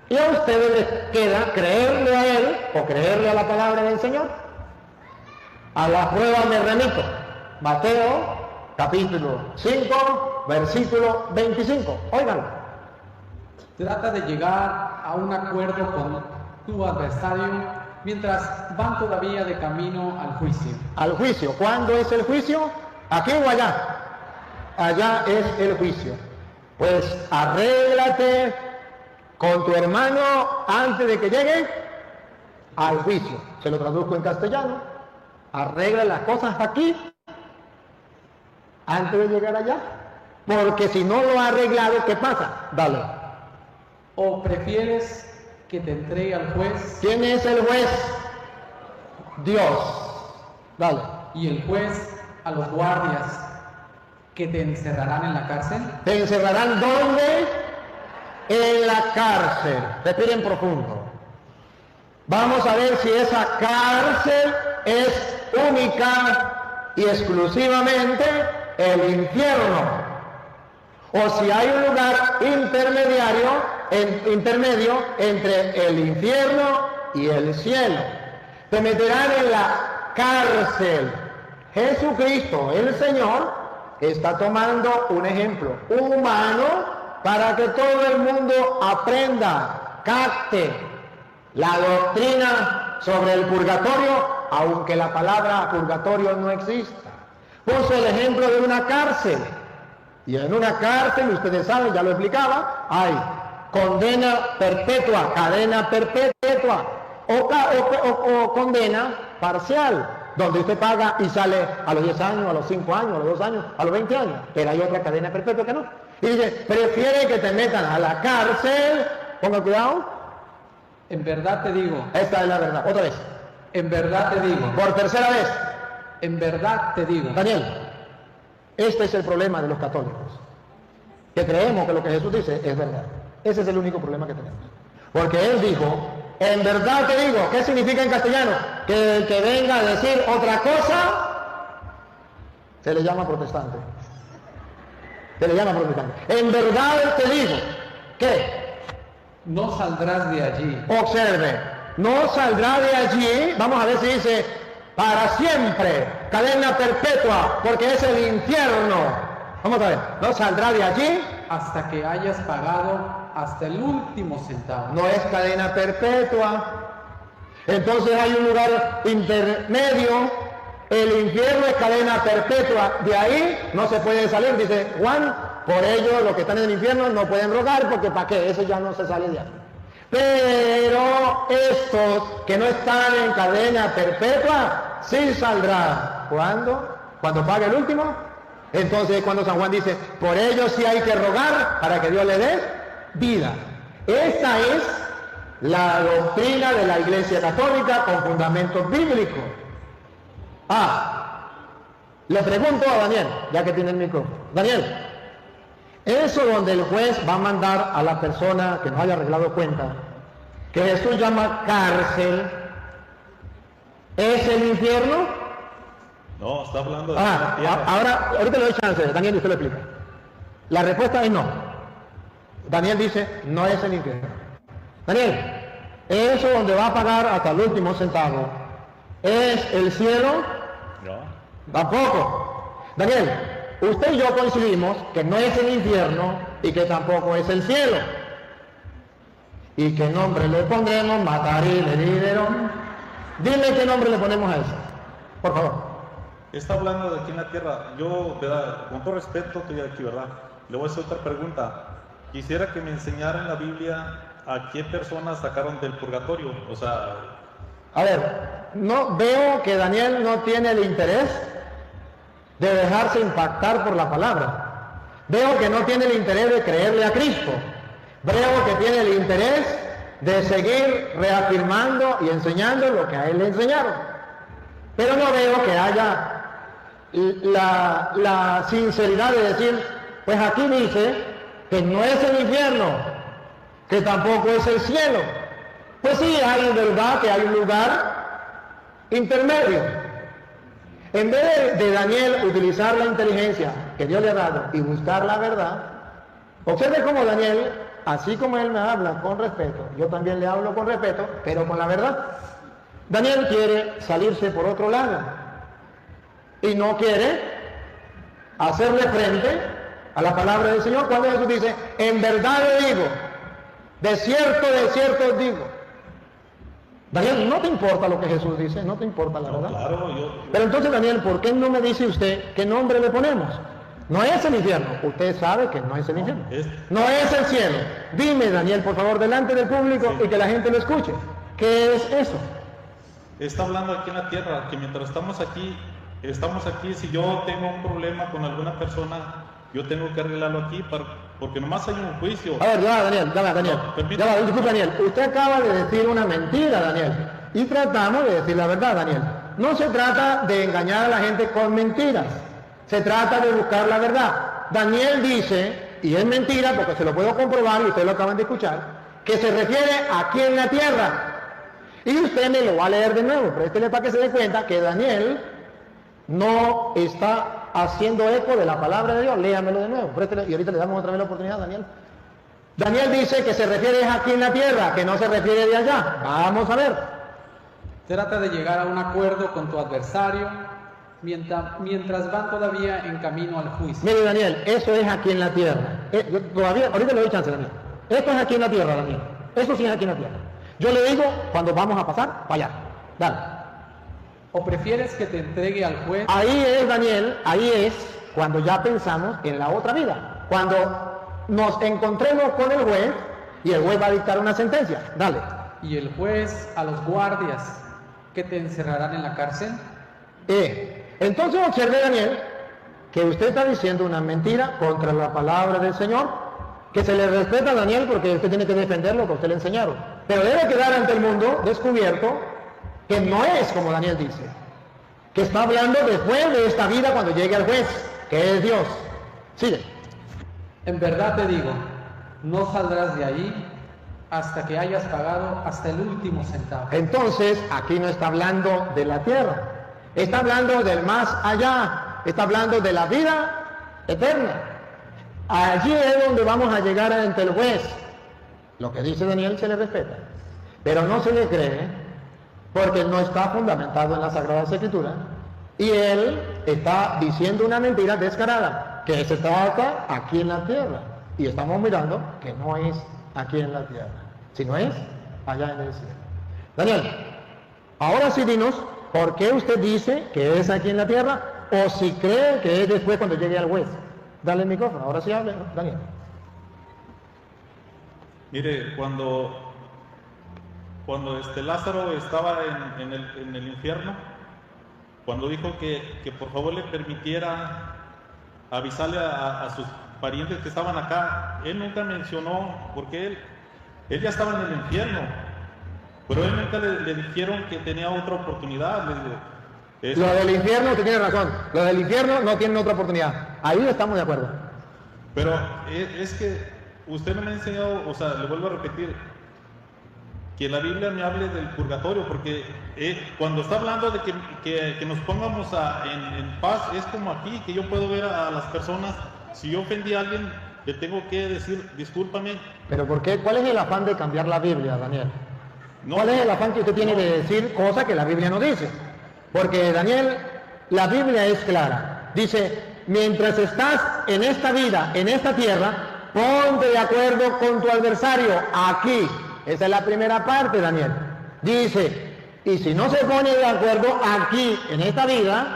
Y a ustedes les queda creerle a él o creerle a la palabra del Señor. A la prueba me remito. Mateo, capítulo 5, versículo 25. Óiganlo. Trata de llegar a un acuerdo con tu adversario mientras van todavía de camino al juicio. Al juicio. ¿Cuándo es el juicio? ¿Aquí o allá? Allá es el juicio. Pues arréglate con tu hermano antes de que llegue al juicio. Se lo traduzco en castellano. Arregla las cosas aquí antes de llegar allá. Porque si no lo ha arreglado, ¿qué pasa? Dale. ¿O prefieres que te entregue al juez? ¿Quién es el juez? Dios. Dale. ¿Y el juez a los guardias que te encerrarán en la cárcel? ¿Te encerrarán dónde? En la cárcel. Respiren profundo. Vamos a ver si esa cárcel es única y exclusivamente el infierno, o si hay un lugar intermedio entre el infierno y el cielo. Te meterán en la cárcel. Jesucristo, el Señor, está tomando un ejemplo humano para que todo el mundo aprenda, capte la doctrina sobre el purgatorio, aunque la palabra purgatorio no exista. Puso el ejemplo de una cárcel. Y en una cárcel, ustedes saben, ya lo explicaba, hay condena perpetua, cadena perpetua, o condena parcial, donde usted paga y sale a los 10 años, a los 5 años, a los 2 años, a los 20 años. Pero hay otra cadena perpetua que no. Y dice, prefiere que te metan a la cárcel, ponga cuidado. En verdad te digo. Esta es la verdad. Otra vez. En verdad te digo. Por tercera vez. En verdad te digo. Daniel, este es el problema de los católicos, que creemos que lo que Jesús dice es verdad. Ese es el único problema que tenemos. Porque Él dijo, en verdad te digo. ¿Qué significa en castellano? Que el que venga a decir otra cosa, se le llama protestante. Se le llama protestante. En verdad te digo. ¿Qué? No saldrás de allí. Observe, no saldrá de allí. Vamos a ver si dice para siempre, cadena perpetua, porque es el infierno. Vamos a ver, no saldrá de allí hasta que hayas pagado hasta el último centavo. No es cadena perpetua. Entonces hay un lugar intermedio El infierno es cadena perpetua, de ahí no se puede salir, dice Juan, por ello los que están en el infierno no pueden rogar, porque ¿para qué? Eso ya no se sale de ahí. Pero estos que no están en cadena perpetua, sí saldrán. ¿Cuándo? ¿Cuando pague el último? Entonces cuando San Juan dice, por ello sí hay que rogar para que Dios le dé vida. Esta es la doctrina de la Iglesia Católica con fundamentos bíblicos. Le pregunto a Daniel, ya que tiene el micrófono. Daniel, eso donde el juez va a mandar a la persona que no haya arreglado cuenta, que Jesús llama cárcel, ¿es el infierno? No, está hablando de la tierra. Ahorita le doy chance, Daniel, y usted lo explica. La respuesta es no. Daniel dice, no es el infierno. Daniel, eso donde va a pagar hasta el último centavo, ¿es el cielo? No. Tampoco. Daniel, usted y yo coincidimos que no es el infierno y que tampoco es el cielo. ¿Y qué nombre le pondremos? Matarí, Dime qué nombre le ponemos a eso, por favor. Está hablando de aquí en la tierra. Yo, ¿verdad? Con todo respeto, estoy aquí, ¿verdad? Le voy a hacer otra pregunta. Quisiera que me enseñara en la Biblia a qué personas sacaron del purgatorio. O sea... A ver, no veo que Daniel no tiene el interés de dejarse impactar por la palabra. Veo que no tiene el interés de creerle a Cristo. Veo que tiene el interés de seguir reafirmando y enseñando lo que a él le enseñaron. Pero no veo que haya la sinceridad de decir, pues aquí dice que no es el infierno, que tampoco es el cielo. Pues sí, hay verdad que hay un lugar intermedio. En vez de Daniel utilizar la inteligencia que Dios le ha dado y buscar la verdad, observe cómo Daniel, así como él me habla con respeto, yo también le hablo con respeto, pero con la verdad. Daniel quiere salirse por otro lado y no quiere hacerle frente a la palabra del Señor cuando Jesús dice, en verdad le digo, de cierto os digo. Daniel, ¿no te importa lo que Jesús dice? ¿No te importa la verdad? Claro, Pero entonces, Daniel, ¿por qué no me dice usted qué nombre le ponemos? No es el infierno. Usted sabe que no es el infierno. No es el cielo. Dime, Daniel, por favor, delante del público y que la gente lo escuche. ¿Qué es eso? Está hablando aquí en la tierra, que mientras estamos aquí, si yo tengo un problema con alguna persona, yo tengo que arreglarlo aquí, porque nomás hay un juicio. A ver, Daniel. Disculpe, Daniel. Usted acaba de decir una mentira, Daniel. Y tratamos de decir la verdad, Daniel. No se trata de engañar a la gente con mentiras. Se trata de buscar la verdad. Daniel dice, y es mentira porque se lo puedo comprobar y ustedes lo acaban de escuchar, que se refiere aquí en la tierra. Y usted me lo va a leer de nuevo, préstele para que se dé cuenta que Daniel no está haciendo eco de la palabra de Dios. Léamelo de nuevo, préstele, y ahorita le damos otra vez la oportunidad a Daniel. Daniel dice que se refiere aquí en la tierra, que no se refiere de allá. Vamos a ver. Trata de llegar a un acuerdo con tu adversario mientras van todavía en camino al juicio. Mire, Daniel, eso es aquí en la tierra. Ahorita le doy chance, Daniel. Esto es aquí en la tierra, Daniel. Eso sí es aquí en la tierra. Yo le digo cuando vamos a pasar para allá. Dale. ¿O prefieres que te entregue al juez? Ahí es, Daniel, ahí es cuando ya pensamos en la otra vida. Cuando nos encontremos con el juez y el juez va a dictar una sentencia. Dale. ¿Y el juez a los guardias que te encerrarán en la cárcel? Entonces observe, Daniel, que usted está diciendo una mentira contra la palabra del Señor, que se le respeta a Daniel porque usted tiene que defender lo que usted le enseñaron. Pero debe quedar ante el mundo descubierto que no es como Daniel dice, que está hablando después de esta vida cuando llegue al juez, que es Dios. Sigue. En verdad te digo, no saldrás de ahí hasta que hayas pagado hasta el último centavo. Entonces, aquí no está hablando de la tierra, está hablando del más allá, está hablando de la vida eterna. Allí es donde vamos a llegar ante el juez. Lo que dice Daniel se le respeta, pero no se le cree porque no está fundamentado en las Sagradas Escrituras y él está diciendo una mentira descarada, que se trata aquí en la tierra, y estamos mirando que no es aquí en la tierra, sino es allá en el cielo. Daniel, ahora sí dinos ¿por qué usted dice que es aquí en la tierra? O si cree que es después cuando llegue al juez. Dale el micrófono, ahora sí hable, Daniel. Mire, cuando Lázaro estaba en el infierno, cuando dijo que por favor le permitiera avisarle a sus parientes que estaban acá, él nunca mencionó, porque él ya estaba en el infierno, pero él nunca le dijeron que tenía otra oportunidad. Lo del infierno, usted tiene razón, lo del infierno no tiene otra oportunidad, ahí estamos de acuerdo. Pero es que usted no me ha enseñado, o sea, le vuelvo a repetir, que la Biblia me hable del purgatorio, porque cuando está hablando de que nos pongamos en paz, es como aquí, que yo puedo ver a las personas, si yo ofendí a alguien, le tengo que decir, discúlpame. ¿Pero por qué? ¿Cuál es el afán de cambiar la Biblia, Daniel? No, ¿Cuál es el afán que usted tiene de decir cosas que la Biblia no dice? Porque, Daniel, la Biblia es clara. Dice, mientras estás en esta vida, en esta tierra, ponte de acuerdo con tu adversario aquí. Esa es la primera parte, Daniel. Dice, y si no se pone de acuerdo aquí, en esta vida,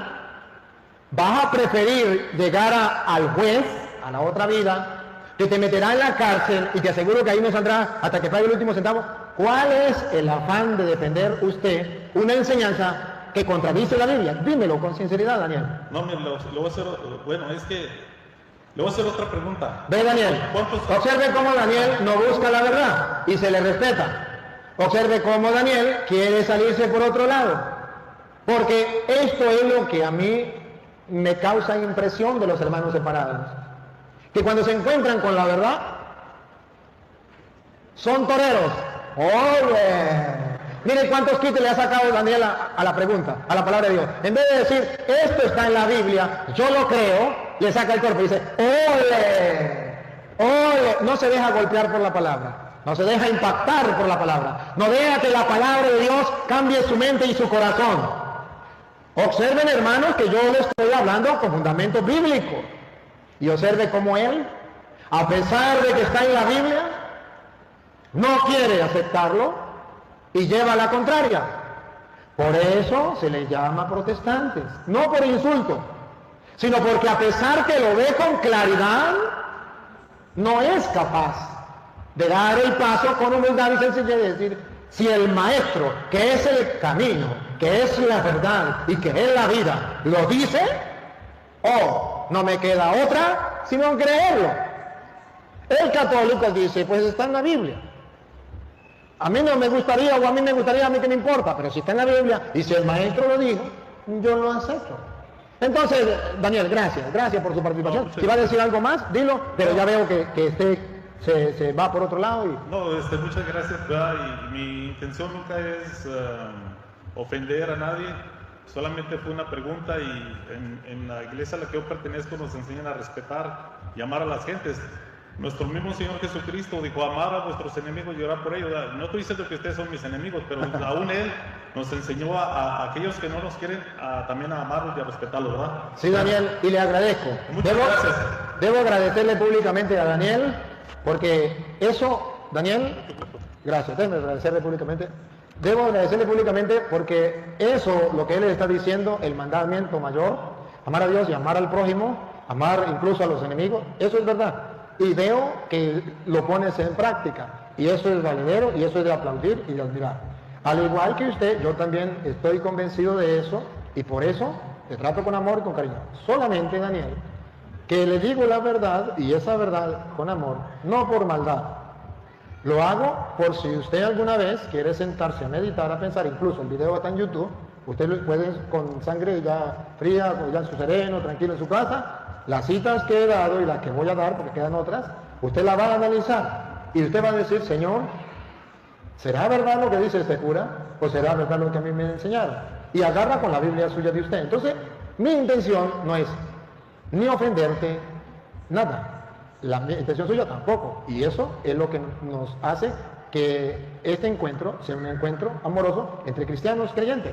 vas a preferir llegar al juez, a la otra vida, que te meterá en la cárcel y te aseguro que ahí no saldrá hasta que pague el último centavo. ¿Cuál es el afán de defender usted una enseñanza que contradice la Biblia? Dímelo con sinceridad, Daniel. No, mire, le voy a hacer, bueno, es que le voy a hacer otra pregunta. Ve, Daniel, observe cómo Daniel no busca la verdad y se le respeta. Observe cómo Daniel quiere salirse por otro lado. Porque esto es lo que a mí me causa impresión de los hermanos separados. Que cuando se encuentran con la verdad, son toreros. ¡Oye! Miren cuántos quites le ha sacado Daniel a la pregunta, a la palabra de Dios. En vez de decir, esto está en la Biblia, yo lo creo, le saca el cuerpo y dice, ¡ole! ¡Ole! No se deja golpear por la palabra, no se deja impactar por la palabra, no deja que la palabra de Dios cambie su mente y su corazón. Observen, hermanos, que yo les estoy hablando con fundamentos bíblicos. Y observe cómo él, a pesar de que está en la Biblia, no quiere aceptarlo y lleva la contraria. Por eso se les llama protestantes, no por insulto, sino porque a pesar que lo ve con claridad, no es capaz de dar el paso con humildad y sencillez de decir, si el maestro, que es el camino, que es la verdad y que es la vida, lo dice, no me queda otra sino creerlo. El católico dice, pues está en la Biblia. A mí no me gustaría, o a mí me gustaría, a mí que me importa, pero si está en la Biblia, y si el maestro lo dijo, yo lo acepto. Entonces, Daniel, gracias por su participación. Si va a decir algo más, dilo, pero ya veo que usted se va por otro lado. No, muchas gracias, ¿verdad? Y mi intención nunca es ofender a nadie, solamente fue una pregunta, y en la iglesia a la que yo pertenezco nos enseñan a respetar y amar a las gentes. Nuestro mismo Señor Jesucristo dijo, amar a vuestros enemigos y orar por ellos. No estoy diciendo que ustedes son mis enemigos, pero aún Él nos enseñó a aquellos que no nos quieren también a amarlos y a respetarlos, ¿verdad? Sí, Daniel, y le agradezco. Muchas gracias. Debo agradecerle públicamente a Daniel, porque eso, Daniel, gracias, déjeme agradecerle públicamente. Debo agradecerle públicamente porque eso, lo que él está diciendo, el mandamiento mayor, amar a Dios y amar al prójimo, amar incluso a los enemigos, eso es verdad. Y veo que lo pones en práctica, y eso es valedero, y eso es de aplaudir y de admirar. Al igual que usted, yo también estoy convencido de eso, y por eso te trato con amor y con cariño. Solamente, Daniel, que le digo la verdad, y esa verdad con amor, no por maldad. Lo hago por si usted alguna vez quiere sentarse a meditar, a pensar, incluso el video está en YouTube, usted lo puede con sangre ya fría, ya en su sereno, tranquilo en su casa, las citas que he dado y las que voy a dar, porque quedan otras, usted la va a analizar y usted va a decir, Señor, ¿será verdad lo que dice este cura? ¿O será verdad lo que a mí me enseñaron? Y agarra con la Biblia suya de usted. Entonces, mi intención no es ni ofenderte, nada. La intención suya tampoco. Y eso es lo que nos hace que este encuentro sea un encuentro amoroso entre cristianos creyentes.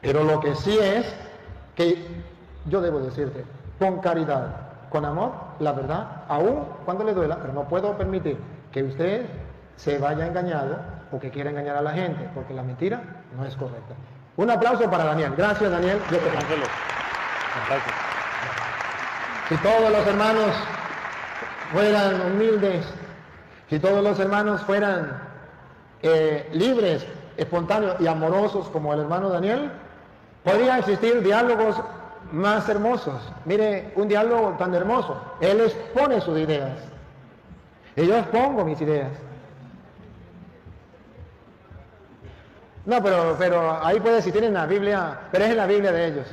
Pero lo que sí es que yo debo decirte, con caridad, con amor, la verdad, aún cuando le duela, pero no puedo permitir que usted se vaya engañado o que quiera engañar a la gente, porque la mentira no es correcta. Un aplauso para Daniel. Gracias, Daniel. Dios te bendiga. Ángelo. Gracias. Si todos los hermanos fueran humildes, si todos los hermanos fueran libres, espontáneos y amorosos como el hermano Daniel, podrían existir diálogos más hermosos. Mire, un diálogo tan hermoso. Él expone sus ideas y yo expongo mis ideas. No, pero ahí puede existir en la Biblia, pero es en la Biblia de ellos.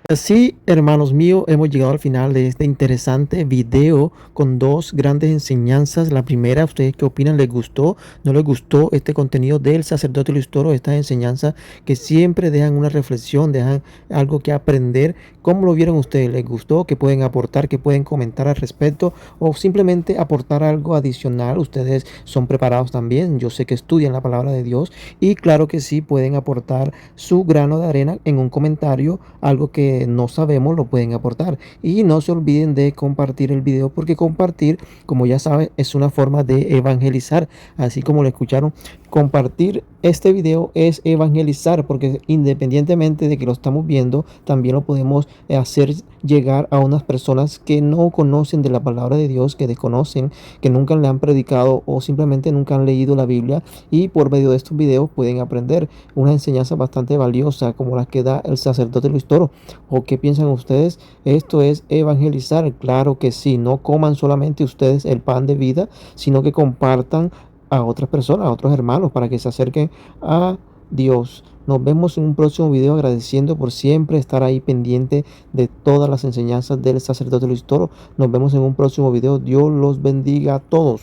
Así, hermanos míos, hemos llegado al final de este interesante video con dos grandes enseñanzas. La primera, ¿ustedes qué opinan? ¿Les gustó? ¿No les gustó este contenido del sacerdote Luis Toro? Estas enseñanzas que siempre dejan una reflexión, dejan algo que aprender. ¿Cómo lo vieron ustedes? ¿Les gustó? ¿Qué pueden aportar? ¿Qué pueden comentar al respecto? O simplemente aportar algo adicional. Ustedes son preparados también. Yo sé que estudian la palabra de Dios y claro que sí pueden aportar su grano de arena en un comentario, algo que no sabemos lo pueden aportar. Y no se olviden de compartir el video, porque compartir, como ya saben, es una forma de evangelizar. Así como lo escucharon, compartir este video es evangelizar, porque independientemente de que lo estamos viendo, también lo podemos hacer llegar a unas personas que no conocen de la palabra de Dios, que desconocen, que nunca le han predicado o simplemente nunca han leído la Biblia, y por medio de estos videos pueden aprender una enseñanza bastante valiosa como las que da el sacerdote Luis Toro. ¿O qué piensan ustedes? Esto es evangelizar. Claro que sí, no coman solamente ustedes el pan de vida, sino que compartan a otras personas, a otros hermanos, para que se acerquen a Dios. Nos vemos en un próximo video, agradeciendo por siempre estar ahí pendiente de todas las enseñanzas del sacerdote Luis Toro. Nos vemos en un próximo video. Dios los bendiga a todos.